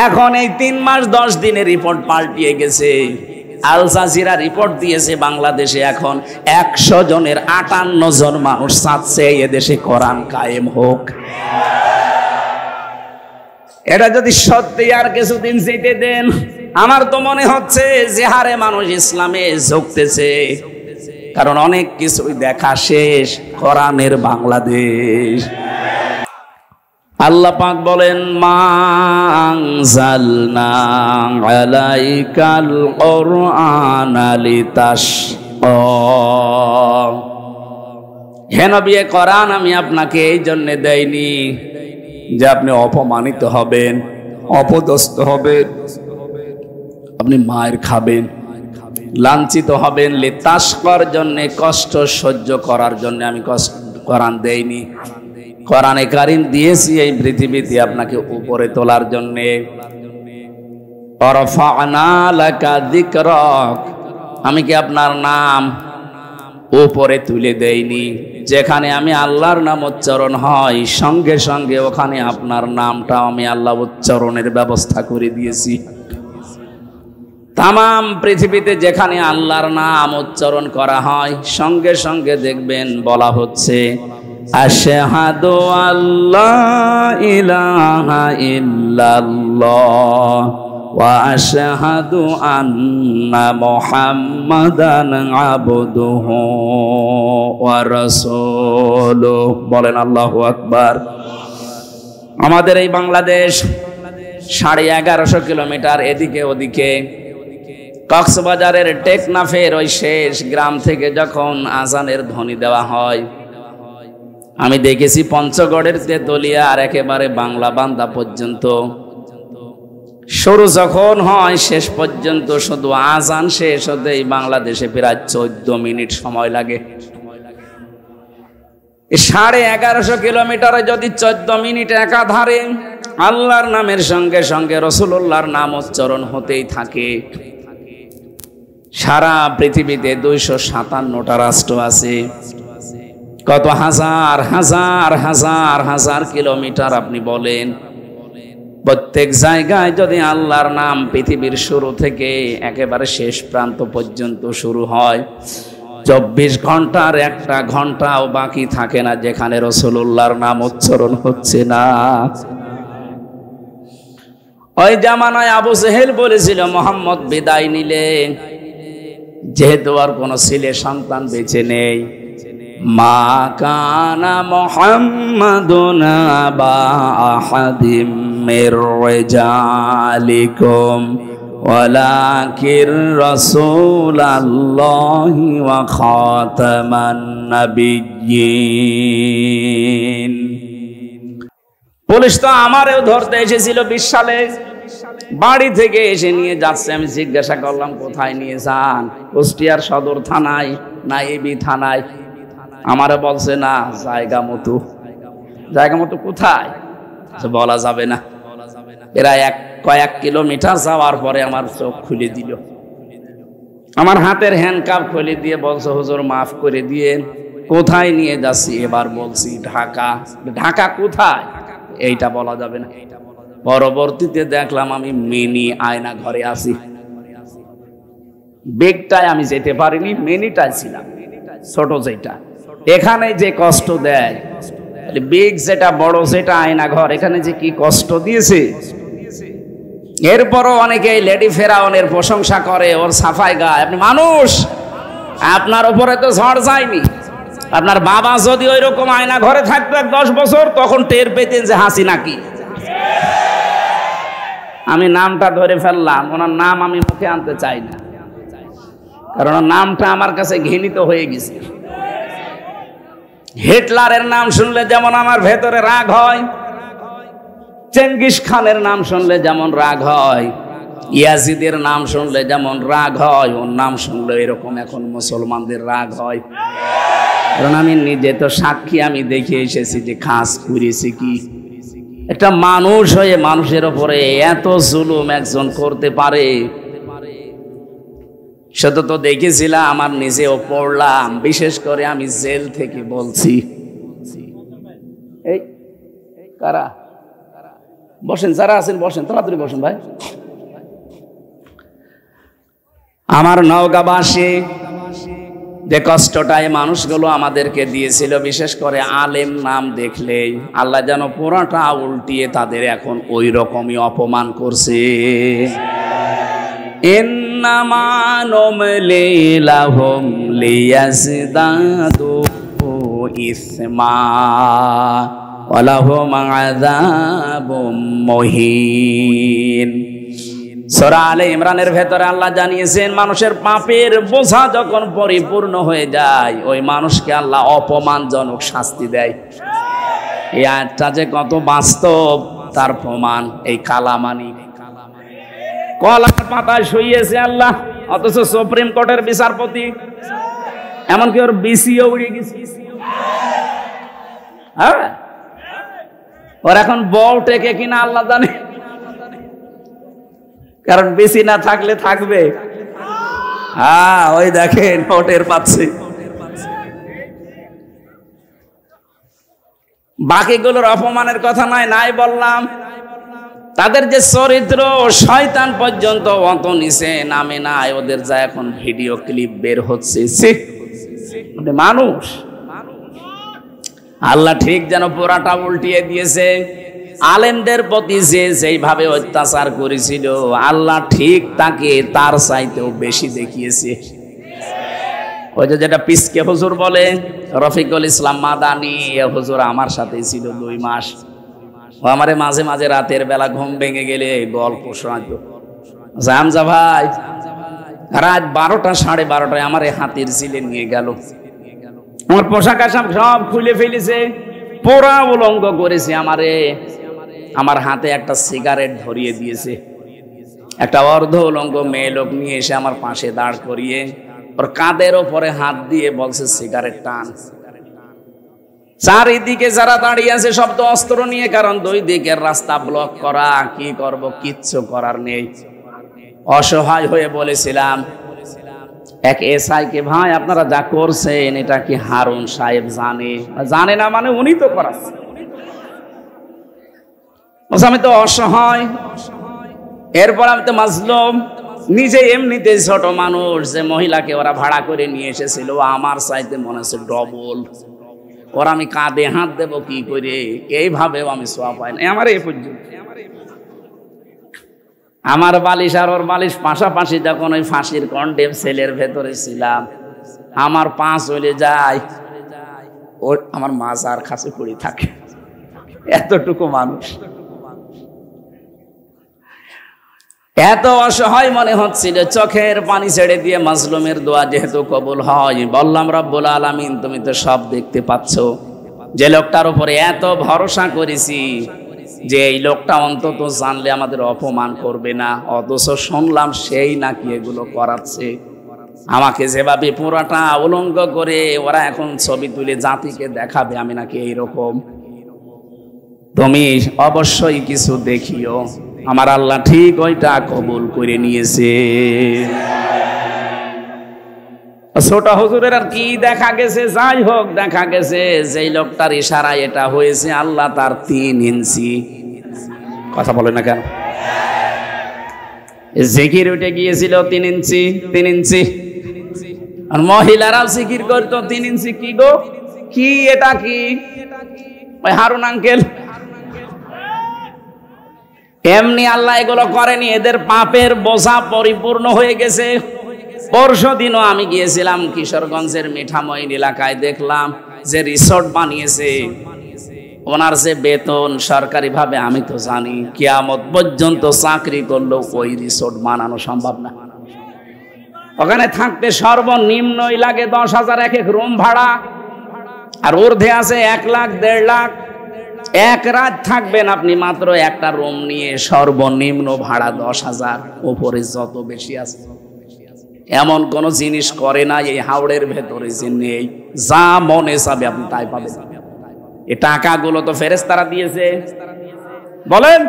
Speaker 1: এখন এই 3 মাস 10 দিনের রিপোর্ট পাল্টিয়ে গেছে। আল জাজিরা রিপোর্ট দিয়েছে বাংলাদেশে এখন 100 জনের 58 জন মানুষ চাচ্ছে এদেশে কোরআন কায়েম হোক। এটা যদি সত্যি আর কিছুদিন যেতে দেন, আমার তো মনে হচ্ছে যে হারে মানুষ ইসলামে ঝুঁকতেছে, কারণ অনেক কিছুই দেখা শেষ। কোরআনের বাংলাদেশ। আল্লাহ পাক বলেন মা আনজালনা আলাইকাল কুরআনা লিতাশকা। হে নবী, কোরআন আমি আপনাকে এই জন্য দেইনি যে আপনি অপমানিত হবেন, অপদস্থ হবেন, আপনি মায়ের খাবেন, লাঞ্ছিত হবেন। লিতাশকার জন্য, কষ্ট সহ্য করার জন্য আমি কোরআন দেইনি। কোরআনে কারীম দিয়েছি এই পৃথিবীতে আপনাকে উপরে তোলার জন্য। ওয়ারফা'না লাকা যিকরাক, আমি কি আপনার নাম উপরে তুলে দেইনি? যেখানে আমি আল্লাহর নাম উচ্চারণ হয় সঙ্গে সঙ্গে ওখানে আপনার নামটা আমি আল্লাহ উচ্চারণের ব্যবস্থা করে দিয়েছি। তামাম পৃথিবীতে যেখানে আল্লাহর নাম উচ্চারণ করা হয় সঙ্গে সঙ্গে দেখবেন বলা হচ্ছে আশহাদু আল্লা ইলাহা ইল্লাল্লাহ ওয়া আশহাদু আন্না মুহাম্মাদান আবদুহু ওয়া রাসূলুহু। বলেন আল্লাহু আকবার। আমাদের এই বাংলাদেশ 1150 কিলোমিটার এদিকে ওদিকে। কক্সবাজারের টেকনাফের ওই শেষ গ্রাম থেকে যখন আজানের ধ্বনি দেওয়া হয়, আমি দেখেছি পঞ্চগড়ের তেতুলিয়া আর একেবারে বাংলা বান্দা পর্যন্ত শুরু যখন হয় শেষ পর্যন্ত শুধু আজান শেষ হতেই বাংলাদেশে প্রায় 14 মিনিট সময় লাগে। 1150 কিলোমিটারে যদি 14 মিনিট একাধারে আল্লাহর নামের সঙ্গে সঙ্গে রাসূলুল্লাহর নাম উচ্চারণ হতেই থাকে। সারা পৃথিবীতে 257টা রাষ্ট্র আছে। কত হাজার হাজার হাজার হাজার কিলোমিটার আপনি বলেন। প্রত্যেক জায়গায় যদি আল্লাহর নাম পৃথিবীর শুরু থেকে একেবারে শেষ প্রান্ত পর্যন্ত শুরু হয়, 24 ঘন্টার একটা ঘন্টাও বাকি থাকে না যেখানে রাসূলুল্লাহর নাম উচ্চারণ হচ্ছে না। ওই জামানায় আবু জেহেল বলেছিল, মোহাম্মদ বিদায় নিলে যেহেতু আর কোনো ছেলে সন্তান বেঁচে নেই, মা কানা মুহাম্মাদুন আবা আহাদিম মির রিজালিকুম ওয়ালাকির রাসূলুল্লাহি ওয়া খাতামান নাবিয়্যিন। পুলিশ তো আমারও ধরতে এসেছিল 20 সালে, বাড়ি থেকে এসে নিয়ে যাচ্ছে। আমি জিজ্ঞাসা করলাম কোথায় নিয়ে যান? কুষ্টিয়ার সদর থানায় না এবি থানায়? আমারে বলছে না, জায়গা মতো। জায়গা মতো কোথায় বলা যাবে না। প্রায় কয়েক কিলোমিটার যাওয়ার পরে আমার চোখ খুলে দিল, আমার হাতের হ্যান্ডকাপ খুলে দিয়ে বলছে, হুজুর মাফ করে দিয়ে। কোথায় নিয়ে যাচ্ছি? এবার বলছি ঢাকা। ঢাকা কোথায়? এইটা বলা যাবে না। পরবর্তীতে দেখলাম আমি মিনি আয়না ঘরে আছি। বেগটায় আমি যেতে পারিনি, মিনিটায় ছিলাম, ছোট যেটা। এখানে যে কষ্ট দেয়, বেগ যেটা বড়, যেটা আয়না ঘর, এখানে যে কি কষ্ট দিয়েছে। এরপরও অনেকে লেডি ফেরাউনের প্রশংসা করে, ওর সাফাই গায়। আপনি মানুষ, আপনার উপরে তো ঝড় যায়নি। আপনার বাবা যদি ওই রকম আয়না ঘরে থাকতো 10 বছর, তখন টের পেতেন যে হাসিনা কি। আমি নামটা ধরে ফেললাম, ওনার নাম আমি মুখে আনতে চাই না, কারণ নামটা আমার কাছে ঘৃণিত হয়ে গেছে। হিটলারের নাম শুনলে যেমন আমার ভেতরে রাগ হয়, চেঙ্গিস খানের নাম শুনলে যেমন রাগ হয়, ইয়াজিদের নাম শুনলে যেমন রাগ হয়, ওর নাম শুনলে এরকম এখন মুসলমানদের রাগ হয়। কারণ আমি নিজে তো সাক্ষী, আমি দেখে এসেছি যে খাস করেছি কি। একটা মানুষ হয়ে মানুষের উপরে এত জুলুম একজন করতে পারে, সেটা তো দেখেছিলাম, আমার নিজেও পড়লাম। বিশেষ করে আমি জেল থেকে বলছি। এই কারা বসেন, যারা আছেন বসেন, তাড়াতাড়ি বসেন ভাই। আমার নওগাঁবাসী যে কষ্টটাই মানুষগুলো আমাদেরকে দিয়েছিল, বিশেষ করে আলেম নাম দেখলেই আল্লাহ যেন পুরাটা উল্টিয়ে তাদের এখন ওই রকমই অপমান করছে। ইন্নামা নুমলি লাহুম লিয়াজদাদু ইসমা ওয়া লাহুম আযাবুম মুহিন। সূরা আলে ইমরানের ভেতরে আল্লাহ জানিয়েছেন, মানুষের পাপের বোঝা যখন পরিপূর্ণ হয়ে যায়, ওই মানুষকে আল্লাহ অপমানজনক শাস্তি দেয়। এই আয়াতটা যে কত বাস্তব তার প্রমাণ এই কালামানি। কলার পাতায় শুইয়েছে আল্লাহ, অথচ সুপ্রিম কোর্টের বিচারপতি, এমনকি ওর বিসিও উড়ে গেছে। হ্যাঁ, ওর এখন বউ টেকে কিনা আল্লাহ জানে, কারণ বিসি না থাকলে থাকবে। হ্যাঁ, ওই দেখেন ওটের পাচ্ছে। বাকিগুলোর অপমানের কথা নাই বললাম। তাদের যে চরিত্র, শয়তান পর্যন্ত অত নিচে নামে নাই, ওদের যা এখন ভিডিও ক্লিপ বের হচ্ছে। মানুষ আল্লাহ ঠিক যেন পুরাটা উল্টিয়ে দিয়েছে। আলেমদের প্রতি যেইভাবে অত্যাচার করেছিল, আল্লাহ ঠিক তাকে তার চাইতেও বেশি দেখিয়েছে। ওই যেটা পিসকে হুজুর বলে, রফিকুল ইসলাম মাদানি হুজুর আমার সাথে ছিল 2 মাস। ও আমারে মাঝে মাঝে রাতের বেলা ঘুম ভেঙে গেলে গল্প শোনাতো। হামজা ভাই রাত 12টা 12:30 আমারে হাতের ছিলে নিয়ে গেল, আমার পোশাক আশাক সব খুলে ফেলেছে, পোড়া উলঙ্গ করেছে আমারে। আমার হাতে একটা সিগারেট ধরিয়ে দিয়েছে। একটা অর্ধ উলঙ্গ মেয়ে লোক নিয়ে এসে আমার পাশে দাঁড় করিয়ে ওর কাঁধের ওপরে হাত দিয়ে বলছে সিগারেট টান। চারিদিকে যারা দাঁড়িয়ে আছে সব তো অস্ত্র নিয়ে, কারণ দুই দিকের রাস্তা ব্লক করা। কি করব, কিচ্ছু করার নেই। অসহায় হয়ে বলেছিলাম এক এসআই কে, ভাই আপনারা যা করছেন এটা কি হারুন সাহেব জানে? জানে না মানে উনি তো করাচ্ছে। আমি তো অসহায়, এরপর আমি তো মাজলুম, নিজে এমনিতে ছোট মানুষ। যে মহিলাকে ওরা ভাড়া করে নিয়ে এসেছিল আমার চাইতে মনে হচ্ছে ডবল। ওরা আমি কাঁধে হাত দেব কি করে, এইভাবেও আমি সোয়া পাই না। আমার এই পর্যন্ত আমার বালিশ আর ওর বালিশ পাশাপাশি, যখন ওই ফাঁসির কন্ডেম সেলের ভেতরে ছিলাম, আমার পা চলে যায়, ওর আমার মাজার কাছে পড়ে থাকে। এতটুকু মানুষ, এত অসহায় মনে হচ্ছিল। চোখের পানি ছেড়ে দিয়ে মাজলুমের দোয়া যেহেতু কবুল হয়, বললাম রব্বুল আলামিন তুমি তো সব দেখতে পাচ্ছ। যে লোকটার উপরে এত ভরসা করেছি যে এই লোকটা অন্তত জানলে আমাদের অপমান করবে না, অথচ শুনলাম সেই নাকি এগুলো করাচ্ছে। আমাকে যেভাবে পুরাটা উলঙ্গ করে ওরা এখন ছবি তুলে জাতিকে দেখাবে আমি নাকি এইরকম, তুমি অবশ্যই কিছু দেখিও। আমার আল্লাহ ঠিক ওইটা কবুল করে নিয়েছে। ছোট হুজুরের আর কি দেখা গেছে, যাই হোক দেখা গেছে যেই লোকটার ইশারায় এটা হয়েছে আল্লাহ তার 3 ইঞ্চি, কথা বলে না কেন, জিকির উঠে গিয়েছিল 3 ইঞ্চি 3 ইঞ্চি। আর মহিলারাও জিকির করতো 3 ইঞ্চি। কি গো, কি এটা কি? ওই হারুন আঙ্কেল এমনি আল্লাহ এগুলো করেনি, এদের পাপের বোঝা পরিপূর্ণ হয়ে গেছে। পরশু দিনও আমি গিয়েছিলাম কিশোরগঞ্জের মিঠামইন এলাকায়, দেখলাম যে রিসোর্ট বানিয়েছে, ওনার যে বেতন সরকারি ভাবে আমি তো জানি কিয়ামত পর্যন্ত চাকরি করলেও ওই রিসোর্ট বানানো সম্ভব না। ওখানে থাকতে সর্বনিম্নই লাগে 10,000 এক এক রুম ভাড়া, আর ঊর্ধ্বে আছে 1 লাখ 1.5 লাখ। এক রাত থাকবেন আপনি মাত্র একটা রুম নিয়ে, সর্বনিম্ন ভাড়া 10,000, উপরে যত বেশি আছে। এমন কোন জিনিস করে না এই হাওড়ের ভেতরে যে নেই, যা মনে চাবে আপনি তাই পাবেন। এই টাকাগুলো তো ফেরেশতারা দিয়েছে। বলেন,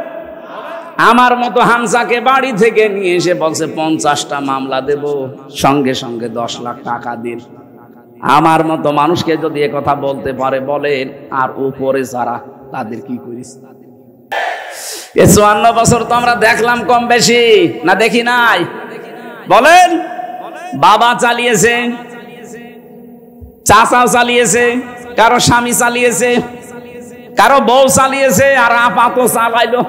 Speaker 1: আমার মতো হামজাকে বাড়ি থেকে নিয়ে এসে বলছে 50টা মামলা দেব, সঙ্গে সঙ্গে 10 লাখ টাকা দিন। আমার মতো মানুষকে যদি এ কথা বলতে পারে বলেন, আর উপরে যারা তাদের কি করিস? 54 বছর তো আমরা দেখলাম কম বেশি না, দেখি নাই? বলেন, বাবা চালিয়েছে, চাচাও চালিয়েছে, কারো স্বামী চালিয়েছে, কারো বউ চালিয়েছে, আর আপাত চালাইলো।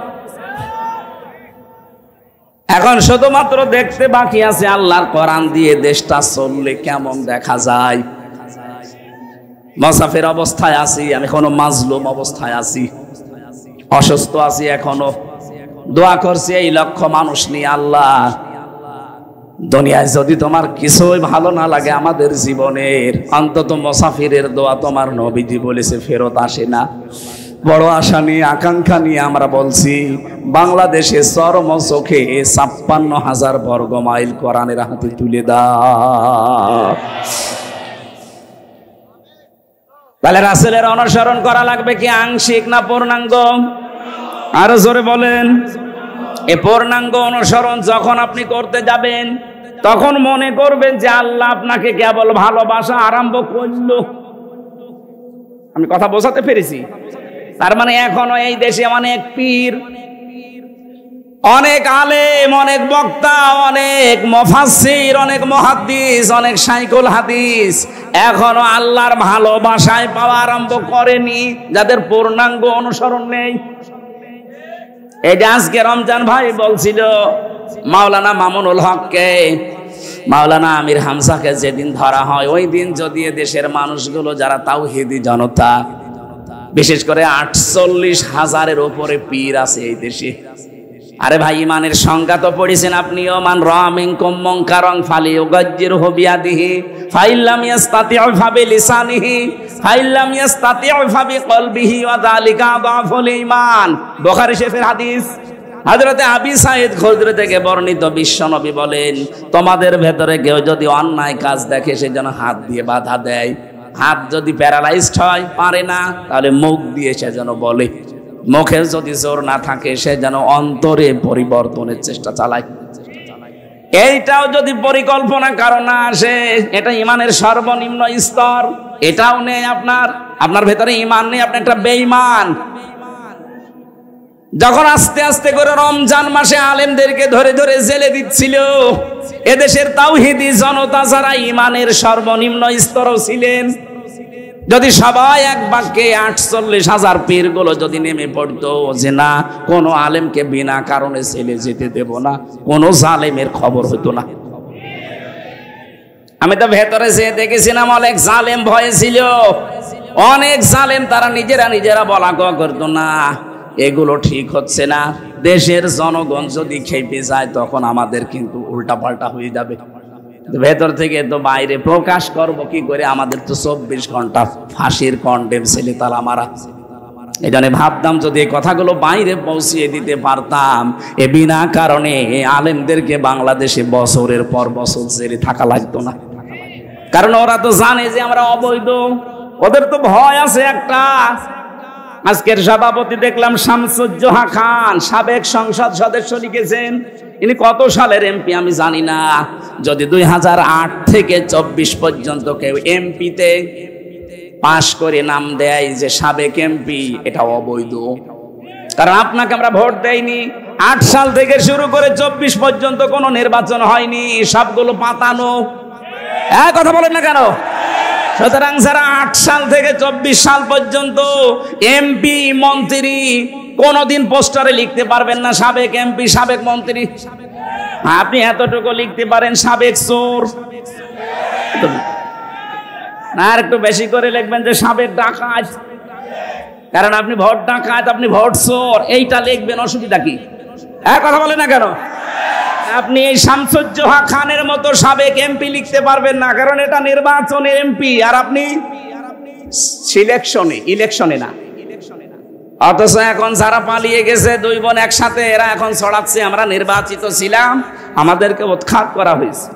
Speaker 1: এখন শুধুমাত্র দেখতে বাকি আছে আল্লাহর কোরআন দিয়ে দেশটা চললে কেমন দেখা যায়। মুসাফির অবস্থায় আছি আমি, এখনো মাজলুম অবস্থায় আছি, অসুস্থ আছি এখনো। দোয়া করছি এই লক্ষ মানুষ নিয়ে, আল্লাহ দুনিয়ায় যদি তোমার কিছুই ভালো না লাগে আমাদের জীবনের, অন্তত মুসাফিরের দোয়া তোমার নবীজি বলেছে ফেরত আসে না। বড় আশা নিয়ে আকাঙ্ক্ষা নিয়ে আমরা বলছি, বাংলাদেশে চরম চোখে 56,000 বর্গ মাইল কোরআনের হাতে তুলে দাও। তাহলে রাসূলের অনুসরণ করা লাগবে কি আংশিক না পূর্ণাঙ্গ? আরো জোরে বলেন। এই পূর্ণাঙ্গ অনুসরণ যখন আপনি করতে যাবেন, তখন মনে করবেন যে আল্লাহ আপনাকে কেবল ভালোবাসা আরম্ভ করলো। আমি কথা বোঝাতে পেরেছি? তার মানে এখনো এই দেশে অনেক পীর, অনেক আলেম, অনেক বক্তা, অনেক মুফাসসির, অনেক মুহাদ্দিস, অনেক শাইখুল হাদিস এখনো আল্লাহর ভালোবাসায় পাওয়া আরম্ভ করেনি, যাদের পূর্ণাঙ্গ অনুসরণ নেই। এই যে আজকে রমজান ভাই বলছিল মাওলানা মামুনুল হককে, মাওলানা আমির হামজাকে যেদিন ধরা হয়, ওই দিন যদি দেশের মানুষগুলো যারা তাওহীদি জনতা, বিশেষ করে 48,000-এর উপরে পীর আছে এই দেশে। আরে ভাই, ইমানের সংজ্ঞা তো পড়েছেন আপনিও, মান রাআ মিনকুম মুনকারান ফালিয়ুগাজ্জিরহু বিয়াদিহি ফাইল্লাম ইস্তাতি'উ ফাবিলিসানিহি ফাইল্লাম ইস্তাতি'উ ফাবিকলবিহি ওয়া যালিকা আযআফুল ঈমান। বুখারী শরীফের হাদিস। হযরতে আবি সাঈদ খুদরি থেকে বর্ণিত, বিশ্বনবী বলেন, তোমাদের ভেতরে কেউ যদি অন্যায় কাজ দেখে সে যেন হাত দিয়ে বাধা দেয়। হাত যদি প্যারালাইজড হয়, পারে না, তাহলে মুখ দিয়ে সে যেন বলে। মুখে যদি জোর না থাকে সে যেন অন্তরে পরিবর্তনের চেষ্টা চালায়। এইটাও যদি পরিকল্পনা কারণ না আসে, এটা ইমানের সর্বনিম্ন স্তর। এটাও নেই আপনার ভেতরে ইমান নেই, আপনি একটা বেঈমান। যখন আস্তে আস্তে করে রমজান মাসে আলেমদেরকে ধরে ধরে জেলে দিচ্ছিল, এদেশের তাওহীদি জনতা যারা ইমানের সর্বনিম্ন স্তরও ছিলেন, যদি সবাই এক বাক্যে 48,000 পীর গুলো যদি নেমে পড়তো যে না, কোনো আলেমকে বিনা কারণে জেলে যেতে দেব না, কোনো জালেমের খবর হতো না। আমি তো ভেতরে যেয়ে দেখেছিলাম অনেক জালেম ভয়ে ছিল, অনেক জালেম তারা নিজেরা বলা করতো না, এগুলো ঠিক হচ্ছে না। দেশের জনগণ যদি খেপে যায় তখন আমাদের কিন্তু উল্টাপাল্টা হয়ে যাবে। ভেতর থেকে তো বাইরে প্রকাশ করব কি করে? আমাদের তো 24 ঘন্টা ফাঁসির কন্ডেম ছেলে তালা মারা। এই জন্য ভাবতাম যদি এই কথাগুলো বাইরে পৌঁছিয়ে দিতে পারতাম, এ বিনা কারণে আলেমদেরকে বাংলাদেশে বছরের পর বছর জেলে থাকা লাগতো না। কারণ ওরা তো জানে যে আমরা অবৈধ, ওদের তো ভয় আছে একটা। আজকের সভাপতি দেখলাম শামসুজ্জোহা খান, সাবেক সংসদ সদস্য, লিখেছেন ইনি কত সালের এমপি আমি জানি না। যদি 2008 থেকে 24 পর্যন্ত কেউ এমপিতে পাশ করে নাম দেয় যে সাবেক এমপি, এটা অবৈধ। কারণ আপনাকে আমরা ভোট দেইনি। 8 সাল থেকে শুরু করে 24 পর্যন্ত কোনো নির্বাচন হয়নি, সবগুলো পাতানো। কথা বলেন না কেন? সুতরাং যারা 8 সাল থেকে 24 সাল পর্যন্ত এমপি মন্ত্রী, কোনদিন পোস্টারে লিখতে পারবেন না সাবেক এমপি সাবেক মন্ত্রী। আপনি এতটুকু লিখতে পারেন সাবেক চোর, আর একটু বেশি করে লিখবেন যে সাবেক ডাকাত। কারণ আপনি ভোট ডাকাত, আপনি ভোট চোর, এইটা লিখবেন, অসুবিধা কি? কথা বলে না কেন? আপনি এই শামসুজ্জোহা খানের মতো সাবেক এমপি লিখতে পারবেন না, কারণ এটা নির্বাচনের এমপি, আর আপনি ইলেকশনে না। অথচ এখন যারা পালিয়ে গেছে 2 বোন একসাথে, এরা এখন ছড়াচ্ছে আমরা নির্বাচিত ছিলাম, আমাদেরকে উৎখাত করা হয়েছে।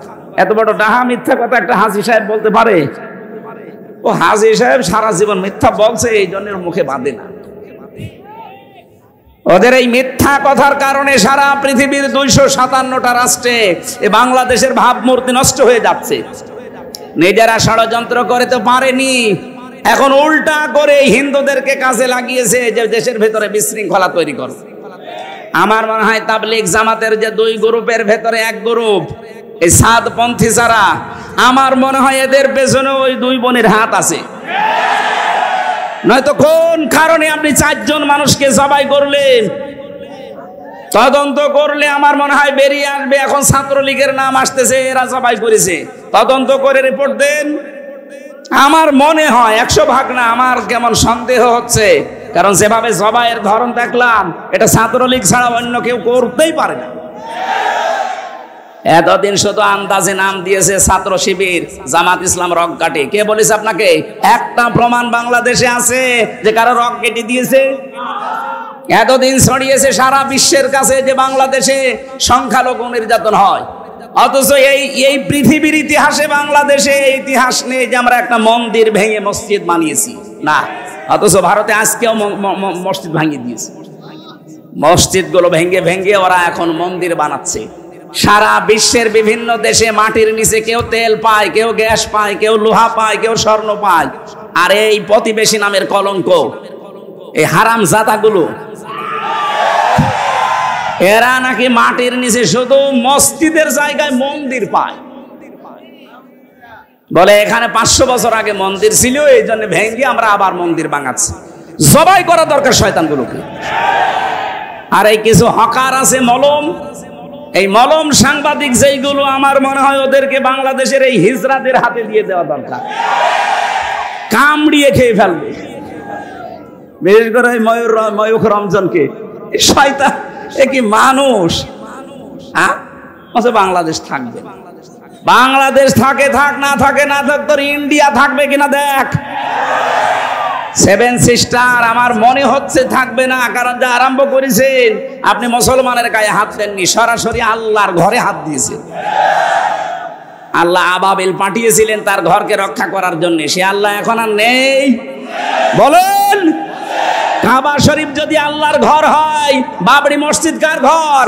Speaker 1: এত বড় ডাহা মিথ্যা কথা একটা হাজী সাহেব বলতে পারে? ও হাজী সাহেব সারা জীবন মিথ্যা বলছে, এই জন্য মুখে বাঁধে না। ওদের এই মিথ্যা কথার কারণে সারা পৃথিবীর 257টা রাষ্ট্রে বাংলাদেশের ভাবমূর্তি নষ্ট হয়ে যাচ্ছে। নিজেরা ষড়যন্ত্র করে তো পারেনি, এখন উল্টা করে হিন্দুদেরকে কাজে লাগিয়েছে যে দেশের ভেতরে বিশৃঙ্খলা তৈরি করে। আমার মনে হয় তাবলীগ জামাতের যে 2 গ্রুপের ভেতরে এক গ্রুপ এই সাদপন্থী যারা, আমার মনে হয় এদের পেছনে ওই 2 বোনের হাত আছে। নয়তো কোন কারণে আপনি 4 জন মানুষকে জবাই করলেন? তদন্ত করলে আমার মনে হয় বেরিয়ে আসবে। এখন ছাত্রলীগের নাম আসতেছে, এরা জবাই করেছে, তদন্ত করে রিপোর্ট দেন। আমার মনে হয় 100 ভাগ না, আমার কেমন সন্দেহ হচ্ছে, কারণ যেভাবে জবাইয়ের ধরন দেখলাম, এটা ছাত্রলীগ ছাড়া অন্য কেউ করতেই পারে না। এতদিন শুধু আন্দাজে নাম দিয়েছে ছাত্র শিবির, জামাত ইসলাম রক কাটে। কে বলেছে আপনাকে? একটা প্রমাণ বাংলাদেশে আছে যে কারো রক কেটে দিয়েছে? এতদিন ছড়িয়েছে সারা বিশ্বের কাছে যে বাংলাদেশে সংখ্যালঘু নির্যাতন হয়, অথচ এই পৃথিবীর ইতিহাসে বাংলাদেশে ইতিহাস নেই যে আমরা একটা মন্দির ভেঙে মসজিদ বানিয়েছি না। অথচ ভারতে আজকেও মসজিদ ভাঙিয়ে দিয়েছে। মসজিদগুলো ভেঙে ভেঙে ওরা এখন মন্দির বানাচ্ছে। সারা বিশ্বের বিভিন্ন দেশে মাটির নিচে কেউ তেল পায়, কেউ গ্যাস পায়, কেউ লোহা পায়, কেউ স্বর্ণ পায়। আর এই প্রতিবেশী নামের কলঙ্ক, এই হারাম জাতাগুলো, এরা নাকি মাটির নিচে শুধু মসজিদের জায়গায় মন্দির পায়। বলে এখানে 500 বছর আগে মন্দির ছিল, এই জন্য ভেঙে আমরা আবার মন্দির বানাচ্ছি। জবাই করা দরকার শয়তানগুলোকে। আর এই কিছু হকার আছে মলম, এই মলম সাংবাদিক যেইগুলো, আমার মনে হয় ওদেরকে বাংলাদেশের এই হিজড়াদের হাতে দিয়ে দেওয়া দরকার, কামড়িয়ে খেয়ে ফেলবে। বিশেষ করে ময়ূখ রমজানকে, শয়তান, এ কি মানুষ? বাংলাদেশ থাকবে, বাংলাদেশ থাকে থাক, না থাকে না থাক, তোর ইন্ডিয়া থাকবে কিনা দেখ। সেভেন সিস্টার আমার মনে হচ্ছে থাকবে না, কারণ যা আরম্ভ করেছেন আপনি মুসলমানের গায়ে হাত দেননি, সরাসরি আল্লাহর ঘরে হাত দিয়েছেন। আল্লাহ আবাবিল পাঠিয়েছিলেন তার ঘরকে রক্ষা করার জন্য, সে আল্লাহ এখন আর নেই। বলেন, কাবা শরীফ যদি আল্লাহর ঘর হয়, বাবরি মসজিদ কার ঘর?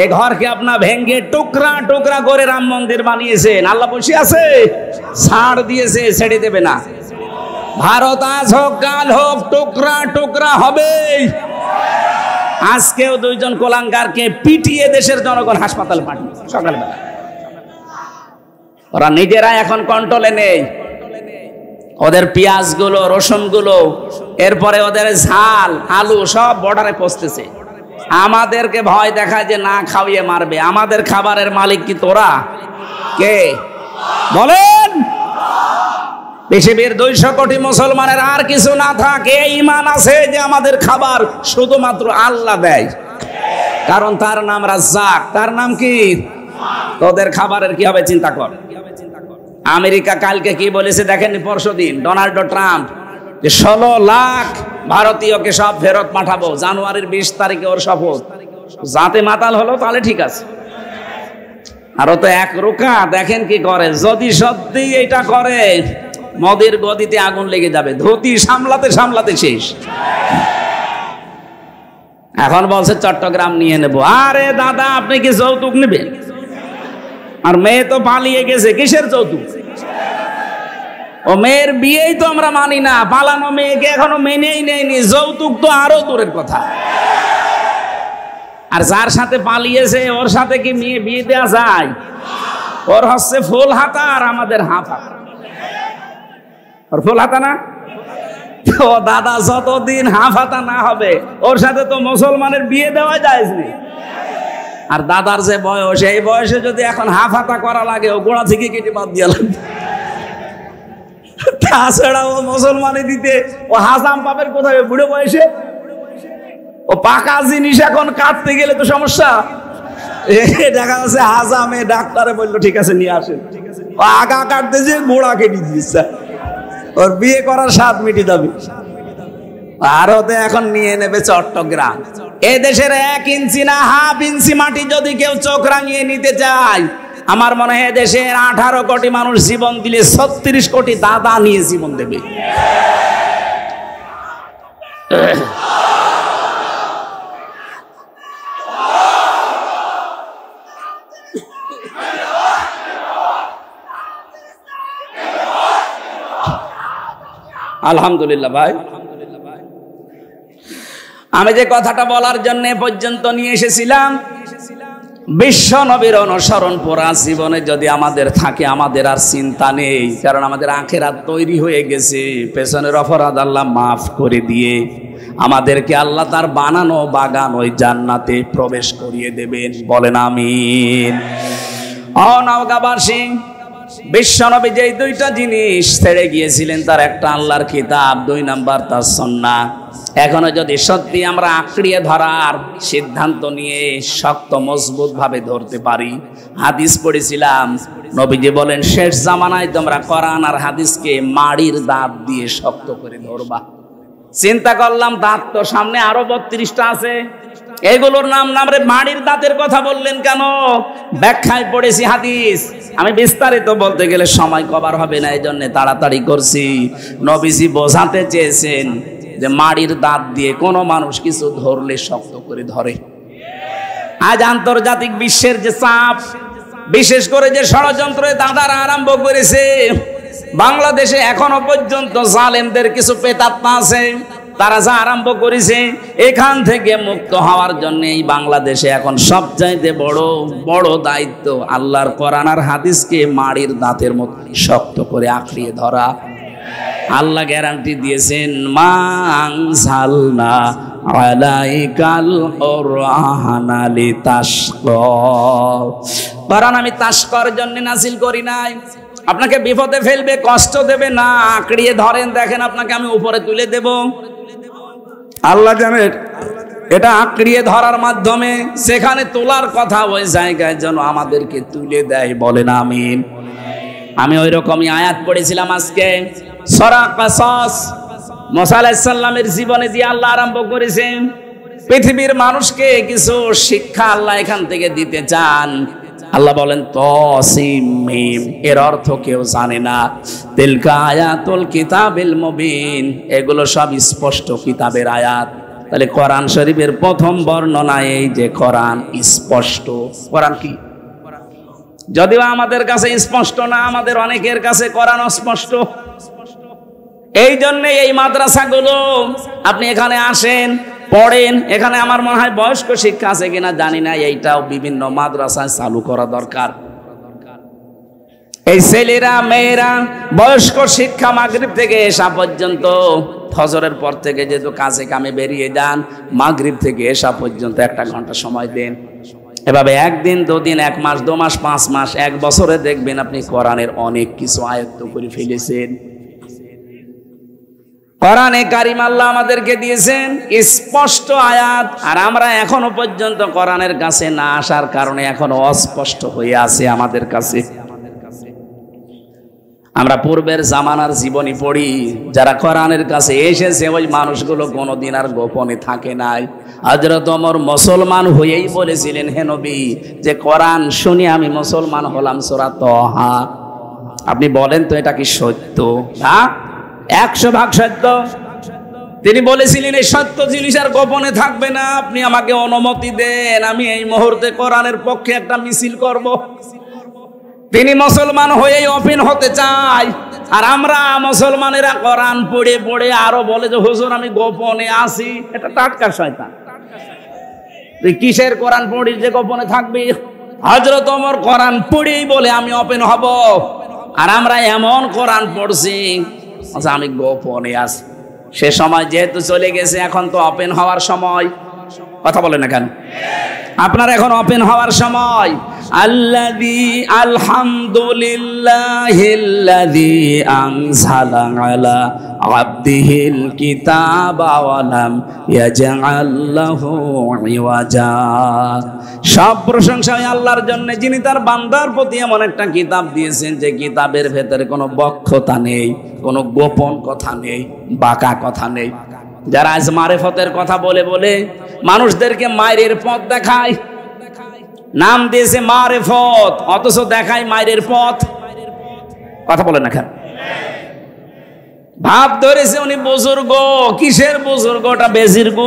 Speaker 1: এই ঘরকে আপনার ভেঙ্গে টুকরা টুকরা করে রাম মন্দির বানিয়েছেন। আল্লাহ বসে আছে, ছাড় দিয়েছে, ছেড়ে দেবে না। ভারত আজ হোক কাল হোক টুকরা টুকরা হবে। আজকেও দুইজন কোলাঙ্গারকে পিটিয়ে দেশের জনগণ হাসপাতাল পাঠিয়েছে সকালবেলা। ওরা নিজেরা এখন কন্ট্রোলে নেই। ওদের পেঁয়াজ গুলো, রসুন গুলো, এরপরে ওদের ঝাল, আলু সব বর্ডারে পৌঁছতেছে। আমাদেরকে ভয় দেখায় যে না খাওয়িয়ে মারবে। আমাদের খাবারের মালিক কি তোরা? কে বলেন? পৃথিবীর 200 কোটি মুসলমানের আর কিছু না থাকে, ঈমান আছে যে আমাদের খাবার শুধুমাত্র আল্লাহ দেয়, কারণ তার নাম রাজ্জাক। তার নাম কি? তোদের খাবারের কি হবে চিন্তা কর। আমেরিকা কালকে কি বলেছে দেখেননি? পরশুদিন ডোনাল্ড ট্রাম্প যে 16 লাখ ভারতীয়কে সব ফেরত পাঠাবো, জানুয়ারির 20 তারিখে ওর শপথ। যাতে মাতাল হলো তাহলে ঠিক আছে, আরো তো এক রোকা। দেখেন কি করে। যদি সত্যি এটা করে, মোদির গদিতে আগুন লেগে যাবে। ধুতি সামলাতে সামলাতে শেষ। এখন বলছে চট্টগ্রাম নিয়ে নেব। আরে দাদা, আপনি কি যৌতুক নেবেন? আর মেয়ে তো পালিয়ে গেছে, কিসের যৌতুক? ও মেয়ের বিয়েই তো আমরা মানি না, পালানো মেয়েকে এখনো মেনেই নেয়নি, যৌতুক তো আরো দূরের কথা। আর যার সাথে পালিয়েছে ওর সাথে কি মেয়ে বিয়ে দেওয়া যায়? ওর হচ্ছে ফুল হাতা আর আমাদের হাফ হাতা। ওর ফুল হাতা না? তো দাদা যতদিন হাফ হাতা না হবে ওর সাথে তো মুসলমানের বিয়ে দেওয়া যায় না। আর দাদার যে বয়স, এই বয়সে যদি এখন হাফ হাতা করা লাগে, ও গোড়া থেকে কেটে বাদ দিয়ে লাগবে। তাছাড়া ও মুসলমানে দিতে ও হাজাম পাবেন কোথায় বুড়ো বয়সে? ও পাকা জিনিস এখন কাটতে গেলে তো সমস্যা। দেখা যাচ্ছে হাজামে ডাক্তারে বললো ঠিক আছে নিয়ে আসেন, ও আগা কাটতে যে গোড়া কেটে দিচ্ছে। ওর বিয়ে করার স্বাদ মিটে যাবে। ভারতে এখন নিয়ে নেবে চট্টগ্রাম। এ দেশের 1 ইঞ্চি না হাফ ইঞ্চি মাটি যদি কেউ চোখ রাঙিয়ে নিতে চায়, আমার মনে হয় দেশের 18 কোটি মানুষ জীবন দিলে 36 কোটি দাদা নিয়ে জীবন দেবে। আলহামদুলিল্লাহ ভাই, আমি যে কথাটা বলার জন্য পর্যন্ত নিয়ে এসেছিলাম, বিশ্ব নবীর অনুসরণ পরা জীবনে যদি আমাদের থাকে, আমাদের আর চিন্তা নেই, কারণ আমাদের আখিরাত তৈরি হয়ে গেছে। পেছনের অপরাধ আল্লাহ মাফ করে দিয়ে আমাদেরকে আল্লাহ তার বানানো বাগান ওই জান্নাতে প্রবেশ করিয়ে দেবেন। বলেন আমিন। ও নওগাঁবাসী, বিশ্বনবী যে 2টা জিনিস ছেড়ে গিয়েছিলেন, তার একটা আল্লাহর কিতাব, 2 নাম্বার তার সুন্নাহ। এখনো যদি সত্যি আমরা আঁকড়িয়ে ধরার সিদ্ধান্ত নিয়ে শক্ত মজবুত ভাবে ধরতে পারি। হাদিস পড়েছিলাম, নবীজি বলেন শেষ জামানায় তোমরা কোরআন আর হাদিসকে মাড়ির দাঁত দিয়ে শক্ত করে ধরবা। চিন্তা করলাম দাঁত তো সামনে আরো 32টা আছে, এগুলোর নাম রে মাড়ির দাঁতের কথা বললেন কেন? ব্যাখ্যায় পড়েছি হাদিস। আমি বিস্তারিত বলতে গেলে সময় কভার হবে না, এই জন্য তাড়াতাড়ি করছি। নবীজি বোঝাতে চেয়েছেন যে মাড়ির দাঁত দিয়ে কোনো মানুষ কিছু ধরলে শক্ত করে ধরে। আজ আন্তর্জাতিক বিশ্বের যে চাপ, বিশেষ করে যে ষড়যন্ত্র দাদারা আরম্ভ করেছে, বাংলাদেশে এখনো পর্যন্ত জালেমদের কিছু প্রেতাত্মা আছে, তারা যা আরম্ভ করেছে, এখান থেকে মুক্ত হওয়ার জন্য এই বাংলাদেশে এখন সবচাইতে বড় দায়িত্ব আল্লাহর কোরআন আর হাদিসকে মাড়ির দাঁতের মতো শক্ত করে আঁকড়িয়ে ধরা। আল্লাহ গ্যারান্টি দিয়েছেন, মা আনজালনা আলাইকাল কুরআনা লিতাশকা। কোরআন আমি তাশকার জন্য নাযিল করি নাই, আপনাকে বিপদে ফেলবে, কষ্ট দেবে না। আঁকড়িয়ে ধরেন, দেখেন আপনাকে আমি উপরে তুলে দেব। আল্লাহ জানেন এটা আঁকড়িয়ে ধরার মাধ্যমে সেখানে তোলার কথা ওই জায়গায় যেন আমাদেরকে তুলে দেয়। বলেন আমিন। আমি ওই রকমই আয়াত পড়েছিলাম আজকে, সূরা কাসাস মুসা আলাইহিস সালামের জীবনে দিয়ে আল্লাহ আরম্ভ করেছেন। পৃথিবীর মানুষকে কিছু শিক্ষা আল্লাহ এখান থেকে দিতে চান। আল্লাহ বলেন তাসিম মিম, এর অর্থ কেউ জানে না। তিলকা আয়াতুল কিতাবিল মুবিন, এগুলো সব স্পষ্ট কিতাবের আয়াত। তাহলে কোরআন শরীফের প্রথম বর্ণনা এই যে কোরআন স্পষ্ট। কোরআন কি? যদিও আমাদের কাছে স্পষ্ট না, আমাদের অনেকের কাছে কোরআন অস্পষ্ট। এই জন্য এই মাদ্রাসাগুলো আপনি এখানে আসেন, পড়েন। এখানে আমার মনে হয় বয়স্ক শিক্ষা আছে কিনা জানি না, এইটাও বিভিন্ন মাদ্রাসায় চালু করা দরকার। এই ছেলেরা মেয়েরা বয়স্ক শিক্ষা মাগরিব থেকে এশা পর্যন্ত, ফজরের পর থেকে যেহেতু কাজে কামে বেরিয়ে যান, মাগরিব থেকে এশা পর্যন্ত 1 ঘন্টা সময় দেন। এভাবে 1 দিন 2 দিন 1 মাস 2 মাস 5 মাস 1 বছরে দেখবেন আপনি কোরআনের অনেক কিছু আয়ত্ত করে ফেলেছেন। কোরআনে কারিম আল্লাহ আমাদেরকে দিয়েছেন স্পষ্ট আয়াত, আর আমরা এখনো পর্যন্ত কোরআনের কাছে না আসার কারণে এখনো অস্পষ্ট হয়ে আছে আমাদের কাছে। আমরা পূর্বের জামানার জীবনী পড়ি, যারা কোরআনের কাছে এসেছে ওই মানুষগুলো কোনোদিন আর গোপনে থাকে নাই। হযরত ওমর মুসলমান হয়েই বলেছিলেন, হে নবী, যে কোরআন শুনে আমি মুসলমান হলাম, সূরা তাহা। আপনি বলেন তো এটা কি সত্য? হ্যাঁ, 100% সত্য। তিনি বলেছিলেন এই সত্য জিনিস আর গোপনে থাকবে না, আপনি আমাকে অনুমতি দেন, আমি এই মুহূর্তে কোরআনের পক্ষে একটা মিছিল করব। তিনি মুসলমান হয়েই ওপেন হতে চায়, আর আমরা মুসলমানেরা কোরআন পড়ে পড়ে আরো বলে যে হুজুর আমি গোপনে আছি। এটা টাটকা শয়তান। তুই কিসের কোরআন পড়িস যে গোপনে থাকবি? হযরত ওমর কোরআন পড়েই বলে আমি ওপেন হব, আর আমরা এমন কোরআন পড়ছি আমি গোপনে আছি। সে সময় যেহেতু চলে গেছে, এখন তো ওপেন হওয়ার সময়। কথা বলে না কেন? আপনার এখন ওপেন হওয়ার সময়। আল্লাযী আলহামদুলিল্লাহিল্লাযী আনজালা আলা আবদিহিল কিতাবা ওয়া লাম ইয়াজআল লাহু ইওয়াজা। সব প্রশংসা আল্লাহর জন্য, যিনি তার বান্দার প্রতি এমন একটা কিতাব দিয়েছেন যে কিতাবের ভেতরে কোনো বক্রতা নেই, কোনো গোপন কথা নেই, বাঁকা কথা নেই। যারা আজ মারেফতের কথা বলে বলে মানুষদেরকে মায়ের পথ দেখায়, নাম দিয়েছে মারেফত, অথচ দেখায় মায়ের পথ। কথা বলে না কেন? ভাব ধরেছে উনি বুজুর্গ। কিসের বুজুর্গ? ওটা বেজির্গ।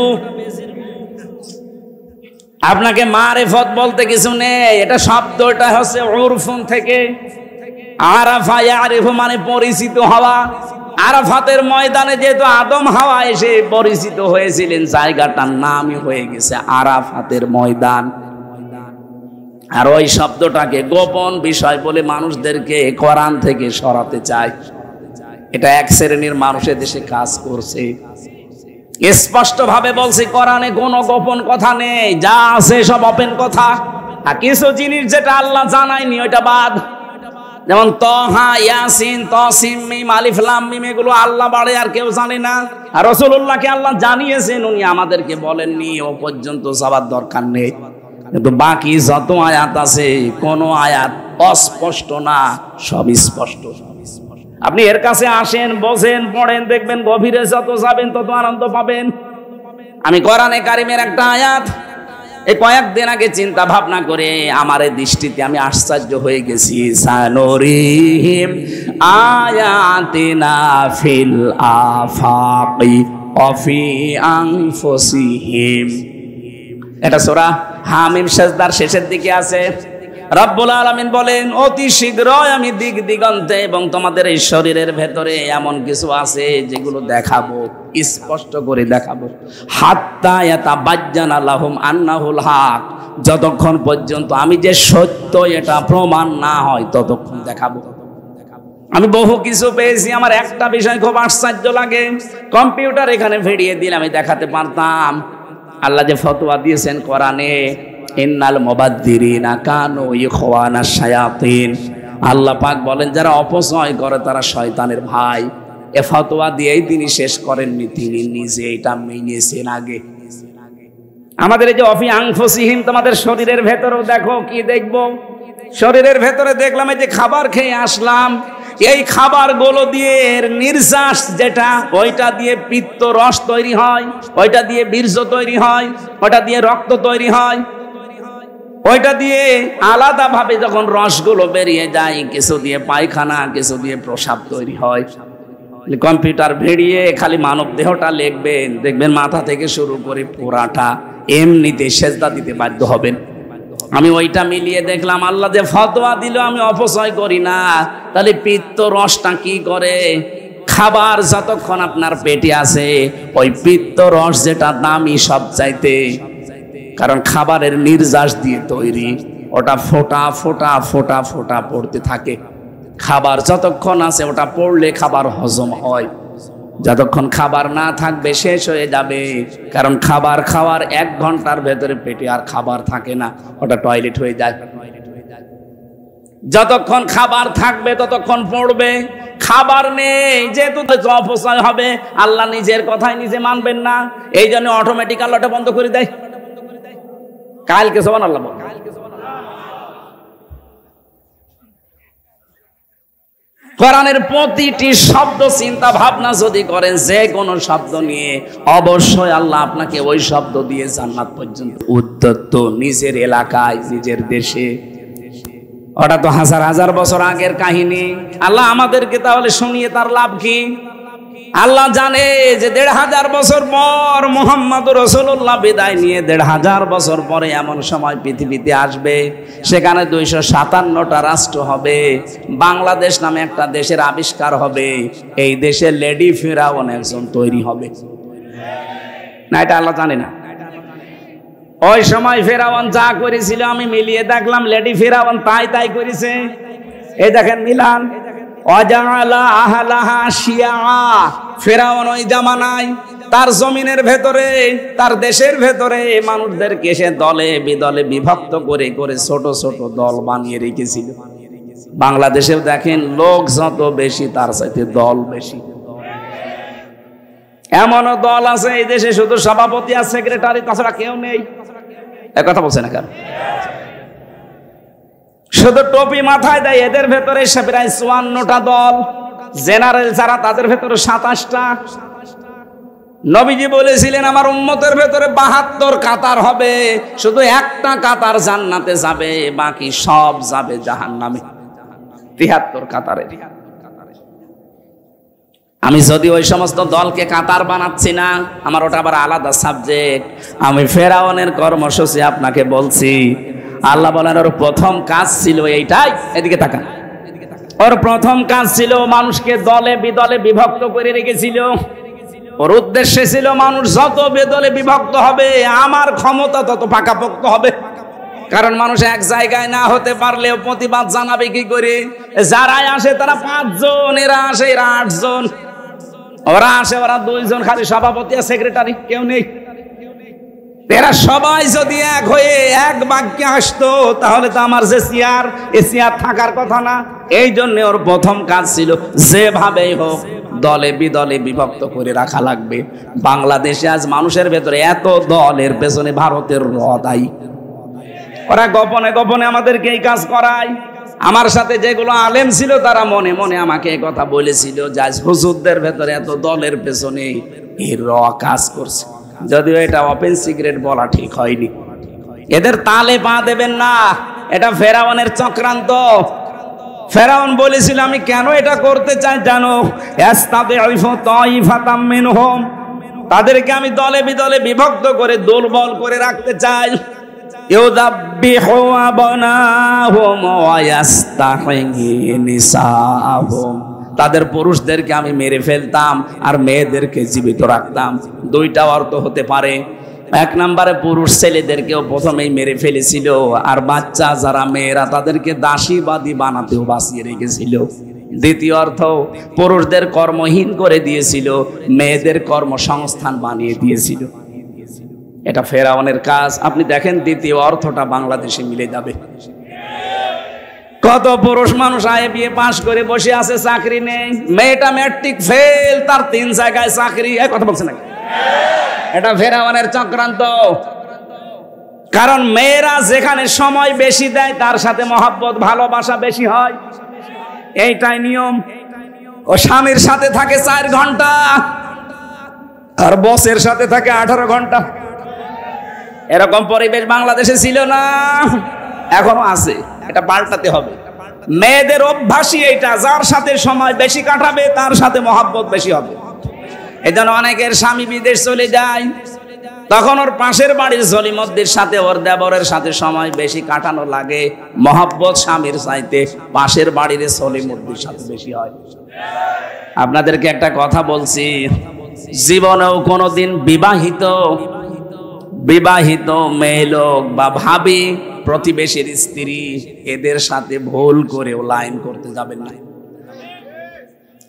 Speaker 1: আপনাকে মারেফত বলতে কিছু নেই। এটা শব্দটা হচ্ছে উরফুন থেকে। আরাফা ইয়ারিফু মানে পরিচিত হওয়া। আরাফাতের ময়দানে যেহেতু আদম হাওয়া এসে পরিচিত হয়েছিলেন, জায়গাটার নামই হয়ে গেছে আরাফাতের ময়দান। আর ওই শব্দটাকে গোপন বিষয় বলে মানুষদেরকে কোরআন থেকে সরাতে চায়। এটা এক শ্রেণীর মানুষের দেশে কাজ করছে। স্পষ্ট ভাবে বলছি, কোরআনে কোনো গোপন কথা নেই, যা আছে সব ওপেন কথা। আর কিছু জিনিস যেটা আল্লাহ জানায়নি ওইটা বাদ। যেমন তহা, ইয়াসিন, তসিম, মিম, আলিফ, লাম, মিম, এগুলো আল্লাহ বাড়ে আর কেউ জানে না। আর রাসূলুল্লাহকে আল্লাহ জানিয়েছেন, উনি আমাদেরকে বলেননি, ও পর্যন্ত যাবার দরকার নেই। কিন্তু বাকি যত আয়াত আছে কোনো আয়াত অস্পষ্ট না, সব স্পষ্ট। আপনি এর কাছে আসেন, বসেন, পড়েন, দেখবেন গভীরে যত যাবেন তত আনন্দ পাবেন। আমি কোরআনে কারিমের একটা আয়াত এই কয়েকদিন আগে চিন্তা ভাবনা করে আমার দৃষ্টিতে আমি আশ্চর্য হয়ে গেছি। সানুরিহিম আয়াতিনা ফিল আফাকি ওয়া ফি আনফুসিহিম। এটা সূরা হামিম সাজদার শেষের দিকে আছে। রব্বুল আলামিন বলেন, অতি শীঘ্রই আমি দিক দিগন্তে এবং তোমাদের এই শরীরের ভেতরে এমন কিছু আছে যেগুলো দেখাবো, স্পষ্ট করে দেখাবো। হাত্তা ইয়াতাবাজ্জানা লাহুম আন্নাহুল হক, যতক্ষণ পর্যন্ত আমি যে সত্য এটা প্রমাণ না হয় ততক্ষণ দেখাবো। আমি বহু কিছু পেয়েছি, আমার একটা বিষয় খুব আশ্চর্য লাগে। কম্পিউটার এখানে ভিড়িয়ে দিলে আমি দেখাতে পারতাম। আল্লাহ যে ফতোয়া দিয়েছেন কোরআনে, ইন্নাল মুবাদ্দিরিনা কানু ইখওয়ানাশ শায়াতিন, আল্লাহ পাক বলেন যারা অপচয় করে তারা শয়তানের ভাই। এ ফতোয়া দিয়েই তিনি শেষ করেননি, তিনি নিজে এটা মেনেছেন আগে। আমাদের এই যে অফি আনফুসিহিম, তোমাদের শরীরের ভেতরেও দেখো। কি দেখবো? শরীরের ভেতরে দেখলাম এই যে খাবার খেয়ে আসলাম, এই খাবারগুলো দিয়ে নির্যাস যেটা, ওইটা দিয়ে পিত্ত রস তৈরি হয়, ওইটা দিয়ে বীর্য তৈরি হয়, ওইটা দিয়ে রক্ত তৈরি হয়, ওইটা দিয়ে আলাদা ভাবে যখন রসগুলো বেরিয়ে যায়, কিছু দিয়ে পায়খানা, কিছু দিয়ে প্রস্রাব তৈরি হয়। কম্পিউটার ভিড়িয়ে খালি মানব দেহটা লিখবেন, দেখবেন মাথা থেকে শুরু করে পুরাটা এমনিতে সেজদা দিতে বাধ্য হবেন। আমি ওইটা মিলিয়ে দেখলাম, আল্লাহ যে ফতোয়া দিল আমি অপচয় করি না। তাহলে পিত্ত রসটা কি করে? খাবার যতক্ষণ আপনার পেটে আছে, ওই পিত্ত রস যেটা দামি সব চাইতে, কারণ খাবারের নির্যাস দিয়ে তৈরি, ওটা ফোঁটা ফোঁটা ফোঁটা ফোঁটা পড়তে থাকে। খাবার যতক্ষণ আছে ওটা পড়লে খাবার হজম হয়, যতক্ষণ খাবার না থাকবে শেষ হয়ে যাবে। কারণ খাবার খাওয়ার 1 ঘন্টার ভেতরে পেটে আর খাবার থাকে না, ওটা টয়লেট হয়ে যায়। যতক্ষণ খাবার থাকবে ততক্ষণ পড়বে, খাবার নেই যেহেতু অপচয় হবে। আল্লাহ নিজের কথায় নিজে মানবেন না, এই জন্য অটোমেটিক আল্লাহটা বন্ধ করে দেয়। কালকে সুবহানাল্লাহ বল। কোরআনের প্রতিটি শব্দ চিন্তা ভাবনা যদি করেন, যে কোনো শব্দ নিয়ে, অবশ্যই আল্লাহ আপনাকে ওই শব্দ দিয়ে জান্নাত পর্যন্ত উদ্যত। নিজের এলাকায়, নিজের দেশে, ওটা তো হাজার হাজার বছর আগের কাহিনী। আল্লাহ আমাদেরকে তাহলে শুনিয়ে তার লাভ কি? আল্লাহ জানে যে 1500 বছর পর মুহাম্মদ রাসূলুল্লাহ বিদায় নিয়ে 1500 বছর পরে এমন সময় পৃথিবীতে আসবে, সেখানে 257টা রাষ্ট্র হবে, বাংলাদেশ নামে একটা দেশের আবিষ্কার হবে, এই দেশে লেডি ফেরাউন একজন তৈরি হবে। না, এটা আল্লাহ জানে না? ওই সময় ফেরাউন যা করেছিল আমি মিলিয়ে দেখলাম, লেডি ফেরাউন তাই তাই করেছে। এই দেখেন মিলান, ওয়াজাআলা আহলাহা শিয়া। ফেরাউন ওই জামানায় তার জমিনের ভেতরে, তার দেশের ভেতরে মানুষদেরকে সে দলে বিদলে বিভক্ত করে করে ছোট ছোট দল বানিয়ে রেখেছিল। বাংলাদেশেও দেখেন, লোক যত বেশি তার চাইতে দল বেশি। এমনও দল আছে এই দেশে শুধু সভাপতি আর সেক্রেটারি, তাছাড়া কেউ নেই। কথা বলছে না কেন? শুধু টুপি মাথায় দেয়, এদের ভেতরে প্রায় 54টা দল। জেনারেল যারা, তাদের ভেতরে 27টা। নবীজি বলেছিলেন আমার উম্মতের ভেতরে 72 কাতার হবে, শুধু একটা কাতার জান্নাতে যাবে, বাকি সব যাবে জাহান্নামে। 73 কাতারের। আমি যদি ওই সমস্ত দলকে কাতার বানাচ্ছি না, আমার ওটা আবার আলাদা সাবজেক্ট। আমি ফেরাউনের কর্মসূচি আপনাকে বলছি। আল্লাহ বলেন ওর প্রথম কাজ ছিল এইটাই। এদিকে তাকান, ওর প্রথম কাজ ছিল মানুষকে দলে বিদলে বিভক্ত করে রেখেছিল। ওর উদ্দেশ্য ছিল মানুষ যত বেদলে বিভক্ত হবে আমার ক্ষমতা তত পাকাপোক্ত হবে। কারণ মানুষ এক জায়গায় না হতে পারলেও প্রতিবাদ জানাবে কি করে? যারাই আসে তারা 5 জন, এরা আসে এরা 8 জন, ওরা আসে ওরা 2 জন, খালি সভাপতি আর সেক্রেটারি কেউ নেই। এরা সবাই যদি এক হয়ে এক বাক্যে আসতো তাহলে তো আমার যে চেয়ার, এ চেয়ার থাকার কথা না। এই জন্য ওর প্রথম কাজ ছিল যেভাবেই হোক দলে বিদলে বিভক্ত করে রাখা লাগবে। বাংলাদেশে আজ মানুষের ভেতরে এত দলের পেছনে ভারতের দায়ী। ওরা গোপনে গোপনে আমাদেরকে এই কাজ করায়। আমার সাথে যেগুলো আলেম ছিল তারা মনে মনে আমাকে এই কথা বলেছিল যে আজ হুজুরদের ভেতরে এত দলের পেছনে এর কাজ করছে। যদিও এটা ওপেন সিক্রেট বলা ঠিক হয়নি। এদের তালে পা দেবেন না, এটা ফেরাউনের চক্রান্ত। ফেরাউন বলেছিল আমি কেন এটা করতে চাই জানো? তাদেরকে আমি দলে বিদলে বিভক্ত করে দুর্বল করে রাখতে চাই। তাদের পুরুষদেরকে আমি মেরে ফেলতাম আর মেয়েদেরকে জীবিত রাখতাম। 2টা অর্থ হতে পারে। 1 নম্বরে পুরুষ ছেলেদেরকেও প্রথমেই মেরে ফেলেছিল, আর বাচ্চা যারা মেয়েরা তাদেরকে দাসীবাদী বানাতেও বাঁচিয়ে রেখেছিল। 2য় অর্থ, পুরুষদের কর্মহীন করে দিয়েছিল, মেয়েদের কর্মসংস্থান বানিয়ে দিয়েছিল। এটা ফেরাউনের কাজ। আপনি দেখেন 2য় অর্থটা বাংলাদেশে মিলে যাবে। কত পুরুষ মানুষ আয়ে বিয়ে পাশ করে বসে আছে, চাকরি নেই। মেয়েটা ম্যাট্রিক ফেল, তার 3 জায়গায় চাকরি। এই কথা বলছে নাকি? এটা ফেরাউনের চক্রান্ত। কারণ মেয়েরা যেখানে সময় বেশি দেয় তার সাথে মহব্বত ভালোবাসা বেশি হয়। এইটাই নিয়ম। ও স্বামীর সাথে থাকে 4 ঘন্টা আর বসের সাথে থাকে 18 ঘন্টা। এরকম পরিবেশ বাংলাদেশে ছিল না, এখনো আছে। এটা পাল্টাতে হবে। মেয়েদের অভ্যাসই এইটা, যার সাথে সময় বেশি কাটাবে তার সাথে মহব্বত বেশি হবে। এজন্য অনেকের স্বামী বিদেশ চলে যায়, তখন ওর পাশের বাড়ির জলিমদ্দির সাথে ওর দেবরের সাথে সময় বেশি কাটানো লাগে। মহব্বত স্বামীর চাইতে পাশের বাড়ির জলিমদ্দির সাথে বেশি হয়। আপনাদেরকে একটা কথা বলছি, জীবনেও কোনোদিন বিবাহিত মেয়ে লোক বা ভাবি, প্রতিবেশীর স্ত্রী, এদের সাথে ভুল করেও লাইন করতে যাবেন না।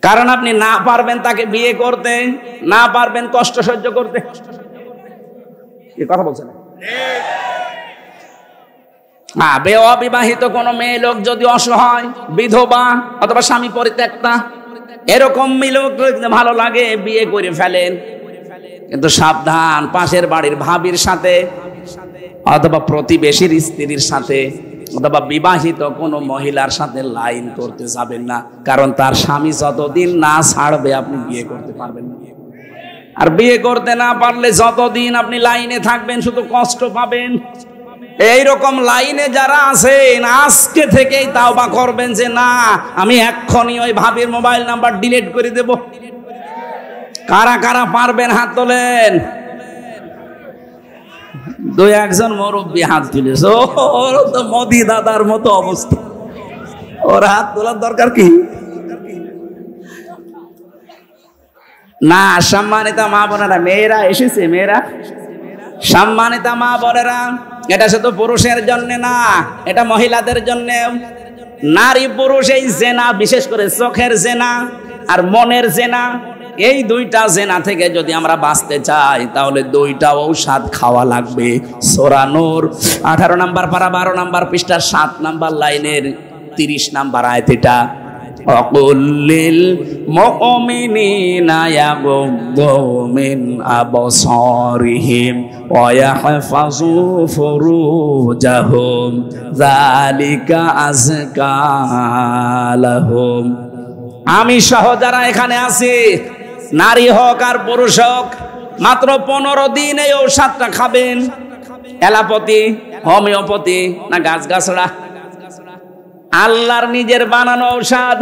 Speaker 1: কারণ আপনি না পারবেন তাকে বিয়ে করতে, না পারবেন কষ্ট সহ্য করতে। কি কথা বলছেন? অবিবাহিত কোন মেয়ে লোক যদি অসহায়, বিধবা অথবা স্বামী পরিত্যক্তা, এরকম মেয়ে লোক ভালো লাগে, বিয়ে করে ফেলেন। কিন্তু সাবধান, পাশের বাড়ির ভাবির সাথে অথবা প্রতিবেশীর স্ত্রীর সাথে অথবা বিবাহিত কোনো মহিলার সাথে লাইন করতে যাবেন না। কারণ তার স্বামী যতদিন না ছাড়বে আপনি বিয়ে করতে পারবেন না। আর বিয়ে করতে না পারলে যতদিন আপনি লাইনে থাকবেন শুধু কষ্ট পাবেন। এইরকম লাইনে যারা আছেন, আজকে থেকেই তাওবা করবেন যে না, আমি এক্ষুনি ওই ভাবির মোবাইল নাম্বার ডিলিট করে দেব। কারা কারা পারবেন হাত তোলেন। 2-1 মুরব্বী হাত তুলেছে। ওর তো মোদি দাদার মতো অবস্থা, ওর হাত তোলার দরকার কি? না, সম্মানিতা মা বোনেরা, মেয়েরা এসেছে, মেয়েরা সম্মানিতা মা বোনেরা, এটা শুধু পুরুষের জন্য না, এটা মহিলাদের জন্য। নারী পুরুষ এই জেনা, বিশেষ করে চোখের জেনা আর মনের জেনা, এই 2টা জেনা থেকে যদি আমরা বাঁচতে চাই তাহলে 2টা ঔষধ খাওয়া লাগবে। সূরা নূর 18 নম্বর পারা 12 নম্বর পৃষ্ঠার 7 নম্বর লাইনের 30 নম্বর আয়াত। এটা অকুল্লিল মুমিনিনা ইয়াগুদ্দু মিন আবসারিহিম ওয়া ইয়াহফাযু ফুরুজাহুম যালিকা আযকা লাহুম। আমি সহ যারা এখানে আছি, নারী হোক আর পুরুষ হোক, মাত্র 15 দিন এই ঔষধটা খাবেন। এলাপতি, হোমিওপ্যাথি না গাছগাছড়া, আল্লাহর নিজের বানানো ঔষধ।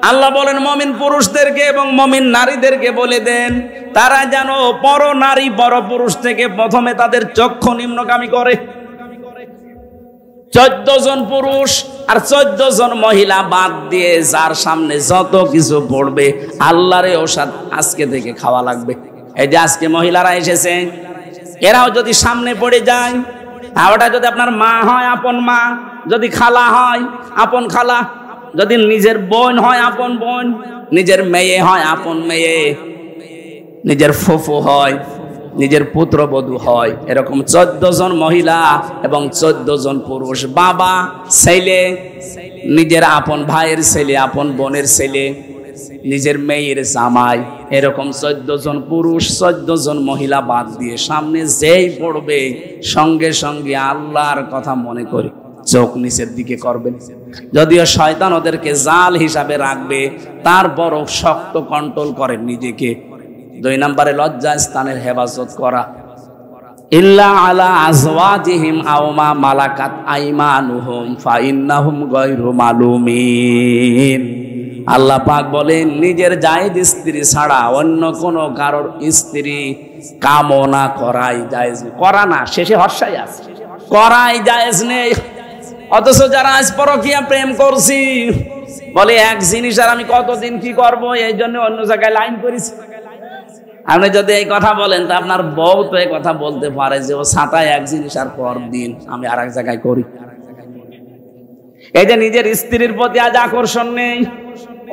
Speaker 1: আল্লাহ বলেন মুমিন পুরুষদেরকে এবং মুমিন নারীদেরকে বলে দেন, তারা যেন পর নারী পর পুরুষ থেকে প্রথমে তাদের চক্ষু নিম্নগামী করে। 14 জন পুরুষ আর 14 জন মহিলা বাদ দিয়ে যার সামনে যত কিছু পড়বে, আল্লাহর ঔষধ আজকে থেকে খাওয়া লাগবে। এই যে আজকে মহিলারা এসেছে, এরাও যদি সামনে পড়ে যায়, ওটা যদি আপনার মা হয় আপন মা, যদি খালা হয় আপন খালা, যদি নিজের বোন হয় আপন বোন, নিজের মেয়ে হয় আপন মেয়ে, নিজের ফুফু হয়, নিজের পুত্রবধূ হয়, এরকম 14 জন মহিলা এবং 14 জন পুরুষ, বাবা, ছেলে, নিজের আপন ভাইয়ের ছেলে, আপন বোনের ছেলে, নিজের মেয়ের জামাই, এরকম 14 জন পুরুষ 14 জন মহিলা বাদ দিয়ে সামনে যেই পড়বে সঙ্গে সঙ্গে আল্লাহর কথা মনে করে চোখ নিচের দিকে করবেন। যদিও শয়তান ওদেরকে জাল হিসাবে রাখবে, তারপরও শক্ত কন্ট্রোল করেন নিজেকে। 2 নম্বরে লজ্জা স্থানের হেফাজত করা। ইল্লা আলা আজওয়াজিহিম আও মা মালাকাত আইমানুহুম ফাইন্নাহুম গায়রু মালুমিন। আল্লাহ পাক বলেন, নিজের জায়েজ স্ত্রী ছাড়া অন্য কোন কারোর স্ত্রী কামনা করাই জায়েজ নেই। করা না, শেষে হর্ষাই আছে, করাই জায়েজ নেই। অথচ যারা আজ পরকীয়া প্রেম করছি বলে এক জিনিস আর আমি কতদিন কি করব, এই জন্য অন্য জায়গায় লাইন করেছি। আপনি যদি এই কথা বলেন তা আপনার বউ তো এই কথা বলতে পারে যে ও ছাতায় এক জিনিস আর পর দিন আমি আর এক জায়গায় করি। এই যে নিজের স্ত্রীর প্রতি আজ আকর্ষণ নেই,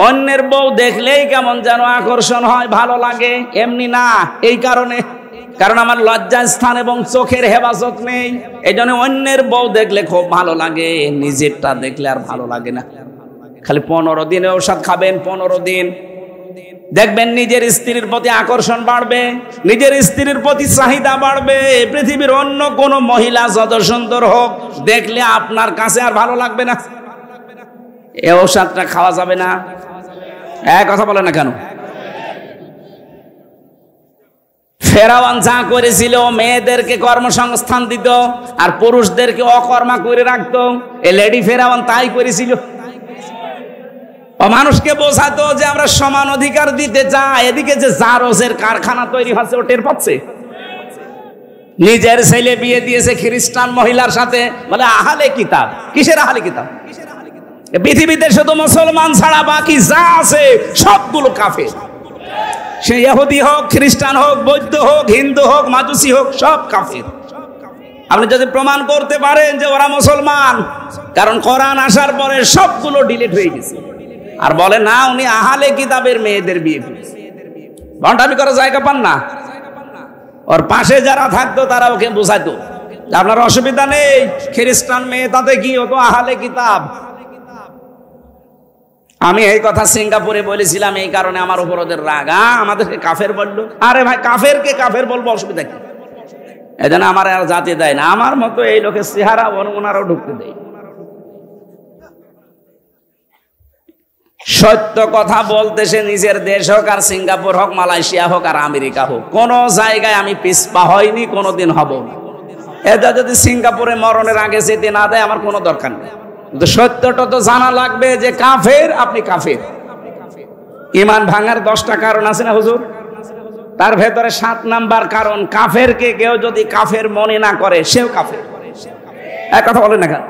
Speaker 1: অন্যের বউ দেখলেই কেমন যেন আকর্ষণ হয়, ভালো লাগে, এমনি না। এই কারণে, কারণ আমার লজ্জা স্থান এবং চোখের হেফাজত নেই, এই জন্য অন্যের বউ দেখলে খুব ভালো লাগে, নিজেরটা দেখলে আর ভালো লাগে না। খালি 15 দিনে ঔষধ খাবেন, 15 দিন দেখবেন নিজের স্ত্রীর প্রতি আকর্ষণ বাড়বে, নিজের স্ত্রীর প্রতি চাহিদা বাড়বে। পৃথিবীর অন্য কোন মহিলা যত সুন্দর হোক, দেখলে আপনার কাছে আর ভালো লাগবে না। এ ঔষধটা খাওয়া যাবে না? কথা বলে না কেন? ফেরাউন যা করেছিল, মেয়েদেরকে কর্মসংস্থান দিত আর পুরুষদেরকে অকর্মা করে রাখতো। এ লেডি ফেরাউন তাই করেছিল। ও মানুষকে বোঝাতো যে আমরা সমান অধিকার দিতে চাই। এদিকে যে জারজের কারখানা তৈরি হচ্ছে ও টের পাচ্ছে। নিজের ছেলে বিয়ে দিয়েছে খ্রিস্টান মহিলার সাথে, বলে আহলে কিতাব। কিসের আহলে কিতাব? পৃথিবীতে শুধু মুসলমান ছাড়া বাকি যা আছে সবগুলো কাফের। সে ইহুদি হোক, খ্রিস্টান হোক, বৌদ্ধ হোক, হিন্দু হোক, মাজুসি হোক, সব কাফের। আপনি যদি প্রমাণ করতে পারেন যে ওরা মুসলমান, কারণ কোরআন আসার পরে সবগুলো ডিলিট হয়ে গেছে। আর বলে না উনি আহলে কিতাবের মেয়েদের বিয়ে করেছে। ভণ্ডামি করার জায়গা পান না। ওর পাশে যারা থাকতো তারা ওকে বোঝাইতো আপনার অসুবিধা নেই, খ্রিস্টান মেয়ে তাতে কি, ও তো আহলে কিতাব। আমি এই কথা সিঙ্গাপুরে বলেছিলাম, এই কারণে আমার উপর ওদের রাগা, আমাদেরকে কাফের বললো। আরে ভাই, কাফেরকে কাফের বলবো, অসুবিধা কি? এজন্য আমার আর জাতি দেয় না। আমার মতো এই লোকের চেহারা ওনারাও ঢুকতে দেয়। সত্য কথা বলতে সে নিজের দেশ হোক আর সিঙ্গাপুর হোক, মালয়েশিয়া হোক আর আমেরিকা হোক, কোন জায়গায় আমি পিছপা হয়নি, কোনোদিন হব না। এটা যদি সিঙ্গাপুরে মরণের আগে যেতে না দেয় আমার কোনো দরকার নেই। কিন্তু সত্যটা তো জানা লাগবে যে কাফের, আপনি কাফের। ঈমান ভাঙার 10টা কারণ আছে না হুজুর? তার ভেতরে 7 নাম্বার কারণ, কাফেরকে কেউ যদি কাফের মনে না করে সেও কাফের। এক কথা বলেন না কেন?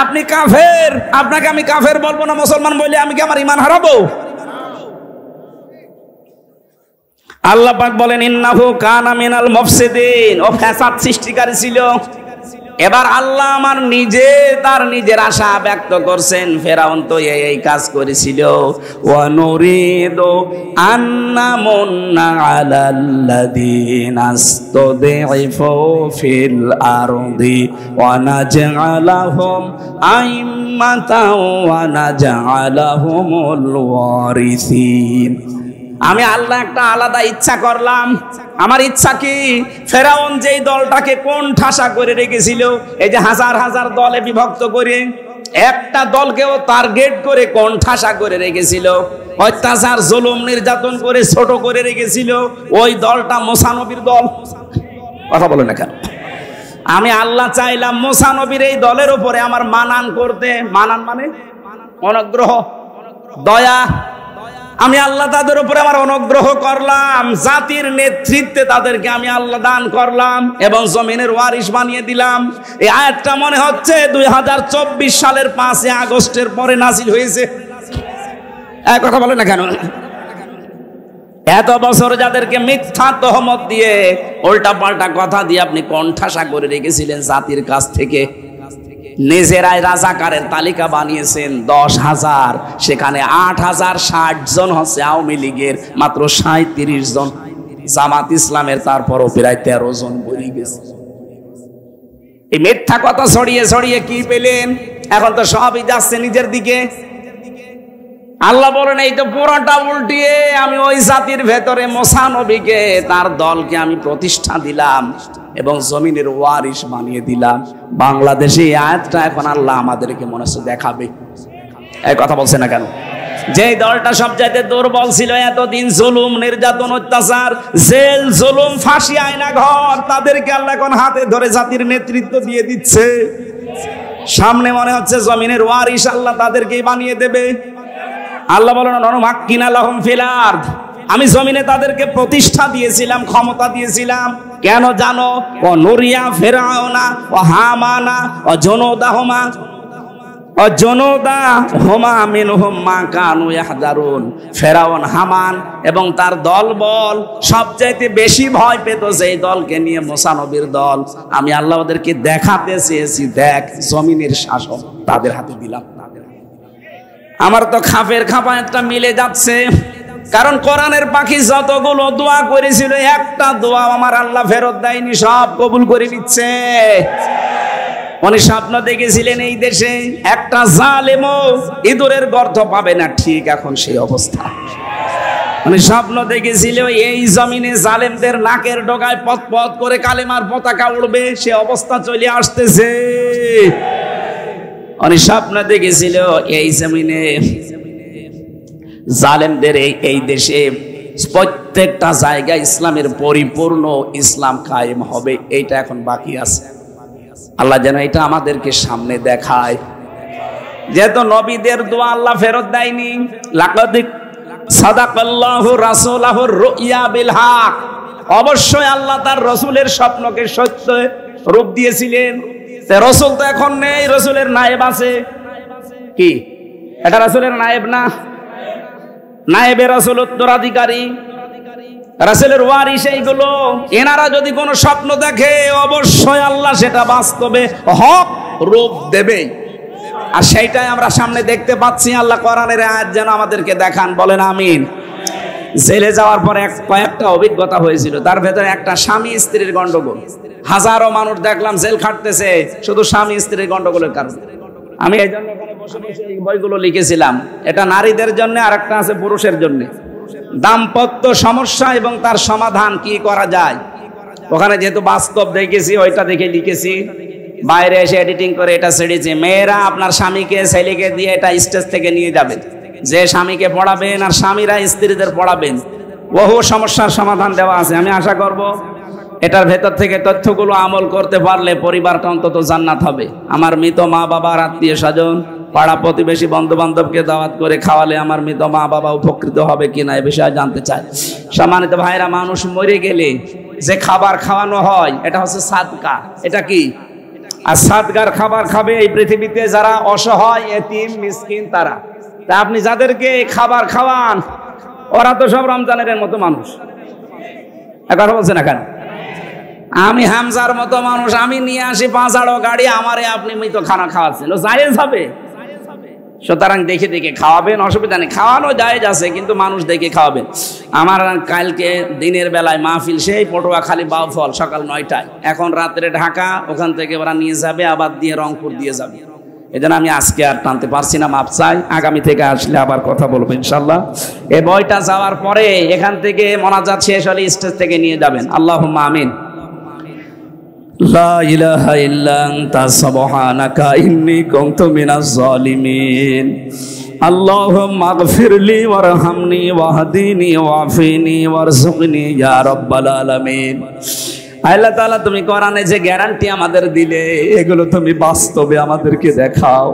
Speaker 1: আপনি কাফের, আপনাকে আমি কাফের বলবো না মুসলমান বলে আমি কি আমার ঈমান হারাবো? আল্লাহ পাক বলেন ইন্নাহু কানা মিনাল মুফসিদিন, ও ফাসাদ সৃষ্টিকারী ছিল। এবার আল্লাহ আমার তার নিজের আশা ব্যক্ত করছেন, ফেরাউন তো এই কাজ করেছিল। ওয়া নুরিদু আন্নামুন্না আলাল্লাযীনা ইসতাদঈফু ফিল আরদি ওয়া নাজআলাহুম আইম্মাতাও ওয়া নাজআলাহুমুল ওয়ারিসিন। আমি আল্লাহ একটা আলাদা ইচ্ছা করলাম। আমার ইচ্ছা কি, ফেরাউন যেই দলটাকে কোন ঠাসা করে রেখেছিল, এই যে হাজার হাজার দলে বিভক্ত করে একটা দলকেও টার্গেট করে কোন ঠাসা করে রেখেছিল, অত্যাচার জুলুম নির্যাতন করে ছোট করে রেখেছিল, ওই দলটা মুসা নবীর দল। কথা বলে না কেন? আমি আল্লাহ চাইলাম মুসা নবীর এই দলের উপরে আমার মানান করতে। মানান মানে অনুগ্রহ, দয়া। আমি আল্লাহ তাদের উপরে আমার অনুগ্রহ করলাম, জাতির নেতৃত্বে তাদেরকে আমি আল্লাহ দান করলাম এবং জমিনের ওয়ারিশ বানিয়ে দিলাম। এই আয়াতটা মনে হচ্ছে 2024 সালের 5 আগস্টের পরে নাজিল হয়েছে। এক কথা বলে না কেন? এত বছর যাদেরকে মিথ্যা তহমত দিয়ে, উল্টা পাল্টা কথা দিয়ে আপনি কণ্ঠাসা করে রেখেছিলেন জাতির কাছ থেকে, নিজেরাই রাজাকারের তালিকা বানিয়েছেন 10,000, সেখানে 8,060 জন হচ্ছে আওয়ামী লীগের, মাত্র 37 জন জামাত ইসলামের, তারপরও প্রায় 13 জন বলি গেছে। এই মিথ্যা কথা ছড়িয়ে ছড়িয়ে কি পেলেন? এখন তো সবই যাচ্ছে নিজের দিকে। আল্লাহ বলেন এই তো পুরোটা উল্টিয়ে আমি ওই জাতির ভেতরে মুসা নবীকে, তার দলকে আমি প্রতিষ্ঠা দিলাম এবং জমিনের ওয়ারিশ বানিয়ে দিলাম। বাংলাদেশে এই আয়াতটা এখন আল্লাহ আমাদেরকে মনে হচ্ছে দেখাবে। এই কথা বলছে না কেন? যেই দলটা সবচাইতে দুর্বল ছিল, এতদিন জুলুম নির্যাতন অত্যাচার, জেল জুলুম ফাঁসি আয়না ঘর, তাদেরকে আল্লাহ এখন হাতে ধরে জাতির নেতৃত্ব দিয়ে দিচ্ছে। সামনে মনে হচ্ছে জমিনের ওয়ারিশ আল্লাহ তাদেরকেই বানিয়ে দেবে। আল্লাহ বলেন অনুমাক্কিনা লাহুম ফিল আরদ, আমি জমিনে তাদেরকে প্রতিষ্ঠা দিয়েছিলাম, ক্ষমতা দিয়েছিলাম। কেন জানো? ও নুরিয়া ফিরাউনা ও হামানা ও জুনুদাহুমা ও জুনুদাহুমা মিনহুম মা কানু ইয়াহদারুন। ফেরাউন, হামান এবং তার দলবল সবচাইতে বেশি ভয় পেত যেই দলকে নিয়ে মুসা নবীর দল। আমি আল্লাহ ওদেরকে দেখাতে চেয়েছি, দেখ জমিনের শাসন তাদের হাতে দিলাম। আমার তো খাপের খাপা একটা মিলে যাচ্ছে, কারণ কোরআনের পাখি যতগুলো দোয়া করেছিল একটা দোয়া আমার আল্লাহ ফেরত দেয়নি, সব কবুল করে নিচ্ছে। উনি স্বপ্ন দেখেছিলেন এই দেশে একটা জালেমও ইঁদুরের গর্ত পাবে না, ঠিক এখন সেই অবস্থা। উনি স্বপ্ন দেখেছিল এই জমিনে জালেমদের নাকের ডগায় পথ পথ করে কালেমার পতাকা উড়বে, সে অবস্থা চলে আসতেছে। উনি স্বপ্ন দেখেছিল এই জমিনে জালেমদের এই দেশে প্রত্যেকটা জায়গায় ইসলামের পরিপূর্ণ ইসলাম কায়েম হবে, এইটা এখন বাকি আছে। আল্লাহ যেন এটা আমাদেরকে সামনে দেখায়। যেহেতু নবীদের দোয়া আল্লাহ ফেরত দেয়নি, লাকাদ সাদাকাল্লাহু রাসূলাহুর রুইয়া বিল হক, অবশ্যই আল্লাহ তার রসুলের স্বপ্নকে সত্য রূপ দিয়েছিলেন। রসুল তো এখন নেই, রসুলের নায়েব আছে। কি এটা রসুলের নায়েব না? নায়েবে রসুল উত্তরাধিকারী, রাসূলের ওয়ারিস এইগুলো। এনারা যদি কোনো স্বপ্ন দেখে অবশ্যই আল্লাহ সেটা বাস্তবে হক রূপ দেবে। আর সেইটাই আমরা সামনে দেখতে পাচ্ছি। আল্লাহ কোরআনের আয়াত যেন আমাদেরকে দেখান, বলেন আমিন। জেলে যাওয়ার পরে কয়েকটা অভিজ্ঞতা হয়েছিল, তার ভেতরে একটা স্বামী স্ত্রীর গন্ডগোল। হাজারো মানুষ দেখলাম জেল খাটতেছে শুধু স্বামী স্ত্রীর গন্ডগোলের কারণে। আমি এই জন্য ওখানে বসে বসে এই বইগুলো লিখেছিলাম। এটা নারীদের জন্য, আর একটা আছে পুরুষের জন্য। দাম্পত্য সমস্যা এবং তার সমাধান কি করা যায়, ওখানে যেহেতু বাস্তব দেখেছি ওইটা দেখে লিখেছি। বাইরে এসে এডিটিং করে এটা ছেড়েছি। মেয়েরা আপনার স্বামীকে ছেলেকে দিয়ে এটা স্টেজ থেকে নিয়ে যাবেন, যে স্বামীকে পড়াবেন আর স্বামীরা স্ত্রীদের পড়াবেন। বহু সমস্যার সমাধান দেওয়া আছে। আমি আশা করব এটার ভেতর থেকে তথ্যগুলো আমল করতে পারলে পরিবারটা অন্তত জান্নাত হবে। আমার মৃত মা বাবার আত্মীয় স্বজন, পাড়া প্রতিবেশী, বন্ধু বান্ধবকে দাওয়াত করে খাওয়ালে আমার মৃত মা বাবা উপকৃত হবে কিনা এ বিষয়ে জানতে চাই। সম্মানিত ভাইরা, মানুষ মরে গেলে যে খাবার খাওয়ানো হয় এটা হচ্ছে সাদকা। এটা কি? আর সাদগার খাবার খাবে এই পৃথিবীতে যারা অসহায়, এতিম, মিসকিন তারা। তা আপনি যাদেরকে খাবার খাওয়ান ওরা তো সব রমজানের মতো মানুষ। কথা বলছেন না কেন? আমি হামজার মতো মানুষ, আমি নিয়ে আসি 5 গাড়ি, আমারে আপনি মৃত খানা খাওয়াচ্ছেন, ও জায়েজ হবে? সুতরাং দেখে দেখে খাওয়াবেন, অসুবিধা নেই। খাওয়ানো জায়েজ আছে, কিন্তু মানুষ দেখে খাওয়াবেন। আমার কালকে দিনের বেলায় মাহফিল সেই পটুয়াখালী বাউফল সকাল 9টায়, এখন রাত্রে ঢাকা, ওখান থেকে ওরা নিয়ে যাবে আবার দিয়ে রংপুর দিয়ে যাবে। এই জন্য আমি আজকে আর টানতে পারছি না, মাপ চাই। আগামী থেকে আসলে আবার কথা বলবো ইনশাল্লাহ। এই বইটা যাওয়ার পরে এখান থেকে মোনাজাত শেষ হলে স্টেজ থেকে নিয়ে যাবেন। আল্লাহুম্মা আমিন। লা ইলাহা ইল্লা আনতা সুবহানাকা ইন্নী কুনতু মিনাজ জালিমিন। আল্লাহুম্মা আগফিরলি ওয়ারহামনি ওয়াহদিনি ওয়াফিনি ওয়ারযুকনি ইয়া রাব্বাল আলামিন। আল্লাহ তাআলা, তুমি কোরআনে যে গ্যারান্টি আমাদের দিলে এগুলো তুমি বাস্তবে আমাদেরকে দেখাও।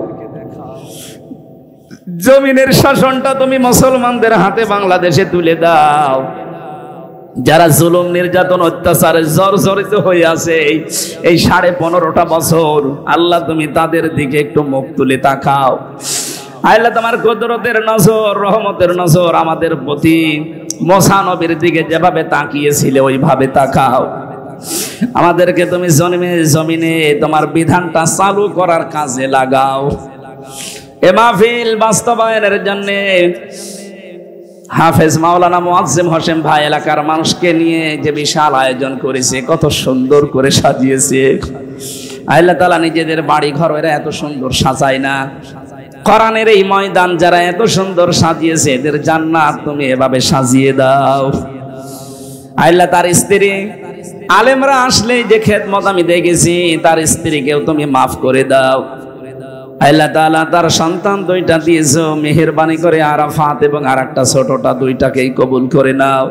Speaker 1: জমিনের শাসনটা তুমি মুসলমানদের হাতে বাংলাদেশে তুলে দাও। যারা জুলুম, নির্যাতন, অত্যাচারে জর্জরিত হয়ে আছে এই 15.5টা বছর, আল্লাহ তুমি তাদের দিকে একটু মুখ তুলে তাকাও। আল্লাহ তোমার কুদরতের নজর, রহমতের নজর আমাদের প্রতি মুসা নবীর দিকে যেভাবে তাকিয়েছিলে ওইভাবে তাকাও। আমাদেরকে তুমি জমিনে তোমার বিধানটা চালু করার কাজে লাগাও। এ মাহফিল বাস্তবায়নের জন্য হাফেজ মাওলানা মুআজ্জিম হোসেন ভাই এলাকার মানুষকে নিয়ে যে বিশাল আয়োজন করেছে, কত সুন্দর করে সাজিয়েছে। আল্লাহ তাআলা নিজেদের বাড়ি ঘর এরা এত সুন্দর সাজায় না। কোরআনের এই ময়দান যারা এত সুন্দর সাজিয়েছে এদের জান্নাত তুমি এভাবে সাজিয়ে দাও। আল্লাহ তার স্ত্রী আলেমরা আসলে যে খেদমত আমি দেখেছি, তার স্ত্রীকেও তুমি মাফ করে দাও। আল্লাহ তাআলা তার সন্তান 2টা দিয়েছো, মেহেরবানি করে আরাফাত এবং আরেকটা ছোটটা, 2টাকেই কবুল করে নাও।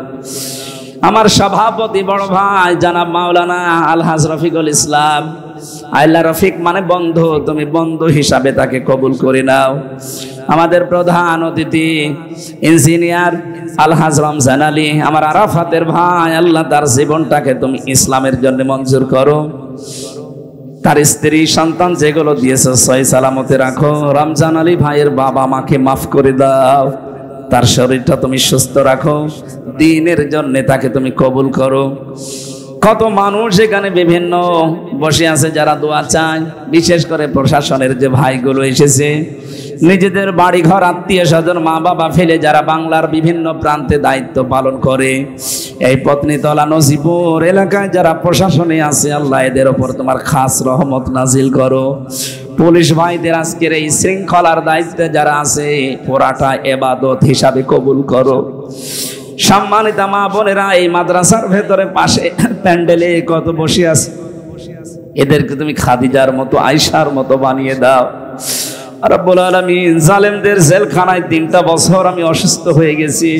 Speaker 1: আমার সভাপতি বড় ভাই জনাব মাওলানা আলহাজ রফিকুল ইসলাম, আল্লাহ রফিক মানে বন্ধু, তুমি বন্ধু হিসাবে তাকে কবুল করে নাও। আমাদের প্রধান অতিথি ইঞ্জিনিয়ার আলহাজ রমজান আলী, আমার আরাফাতের ভাই, আল্লাহ তার জীবনটাকে তুমি ইসলামের জন্য মঞ্জুর করো। তার স্ত্রী সন্তান যেগুলো দিয়েছে সহি সালামতে রাখো। রমজান আলী ভাইয়ের বাবা মাকে মাফ করে দাও, তার শরীরটা তুমি সুস্থ রাখো, দ্বীনের জন্য তাকে তুমি কবুল করো। কত মানুষ এখানে বিভিন্ন বসে আছে যারা দোয়া চায়, বিশেষ করে প্রশাসনের যে ভাইগুলো এসেছে, নিজেদের বাড়ি ঘর, আত্মীয় স্বজন, মা বাবা ফেলে যারা বাংলার বিভিন্ন প্রান্তে দায়িত্ব পালন করে, এই পত্নীতলা নজিপুর এলাকায় যারা প্রশাসনে আছে, আল্লাহ এদের ওপর তোমার খাস রহমত নাজিল করো। পুলিশ ভাইদের আজকের এই শৃঙ্খলার দায়িত্বে যারা আছে, পুরাটা ইবাদত হিসাবে কবুল করো। সম্মানিত মা বোনেরা, এই মাদ্রাসার ভেতরে পাশে প্যান্ডেলে কত বসে আছে, এদেরকে তুমি খাদিজার মতো, আয়েশার মতো বানিয়ে দাও। রব্বুল আলামিন, জালেমদের জেলখানায় 3টা বছর আমি অসুস্থ হয়ে গেছি,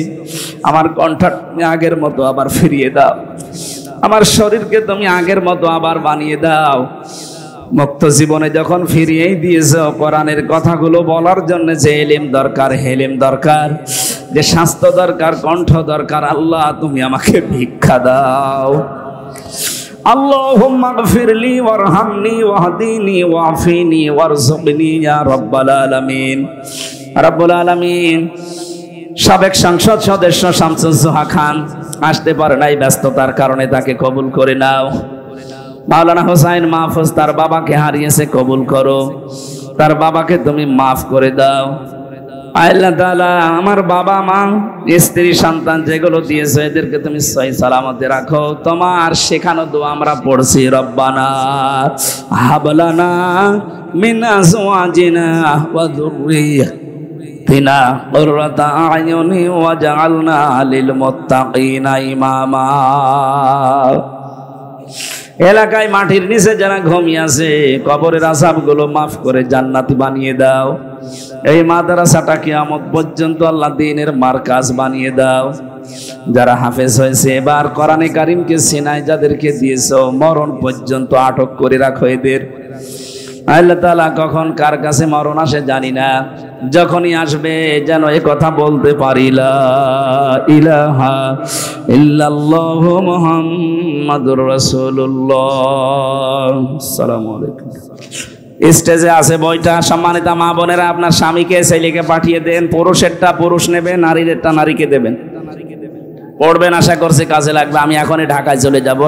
Speaker 1: আমার কণ্ঠটা তুমি আগের মতো আবার ফিরিয়ে দাও, আমার শরীরকে তুমি আগের মতো আবার বানিয়ে দাও। মুক্ত জীবনে যখন ফিরিয়েই দিয়েছো, কোরআনের কথাগুলো বলার জন্য যে ইলম দরকার, হেলেম দরকার, যে স্বাস্থ্য দরকার, কণ্ঠ দরকার, আল্লাহ তুমি আমাকে ভিক্ষা দাও। আল্লাহুম্মা গফিরলি ওয়ারহামনি ওয়াহদিনি ওয়াফিনি ওয়ারযুকনি ইয়া রাব্বাল আলামিন। রাব্বুল আলামিন, সাবেক সংসদ সদস্য শামসুজ্জোহা খান আসতে পারে নাই, ব্যস্ততার কারণে, তাকে কবুল করে নাও। মাওলানা হোসাইন মাহফুজ তার বাবাকে হারিয়েছে, কবুল করো, তার বাবাকে তুমি মাফ করে দাও। আল্লাহ তাআলা, আমার বাবা মা স্ত্রী সন্তান যেগুলো দিয়েছে এদেরকে তুমি সহি সালামতে রাখো। তোমার শেখানো দোয়া আমরা পড়ছি, রব্বানা হাবলানা মিন আজওয়াজিনা ওয়া যুররিয়াতিনা কুররাতা আয়ুনি ওয়াজআলনা লিল মুত্তাকিনা ইমামা। এলাকায় মাটির নিচে যারা ঘুমিয়ে আছে, কবরের আযাবগুলো মাফ করে জান্নাতি বানিয়ে দাও। এই মাদ্রাসাটা কিয়ামত পর্যন্ত আল্লাহ দ্বীনের মারকাজ বানিয়ে দাও। যারা হাফেজ হয়েছে এবার কোরআনে কারীমকে সিনায় যাদেরকে দিয়েছো, মরণ পর্যন্ত আটক করে রাখো এদের। আল্লাহ তাআলা, কখন কার কাছে মরণ আসে জানি না, যখনই আসবে যেন এ কথা বলতে পারি, লা ইলাহা ইল্লাল্লাহু মুহাম্মাদুর রাসূলুল্লাহ। আসসালামু আলাইকুম। স্টেজে আছে বইটা, সম্মানিত মা বোনেরা, আপনার স্বামীকে ছেলেকে পাঠিয়ে দেন। পুরুষেরটা পুরুষ নেবে, নারীরটা নারীকে দেবেন, পড়বেন, আশা করছি কাজে লাগবে। আমি এখনই ঢাকায় চলে যাব।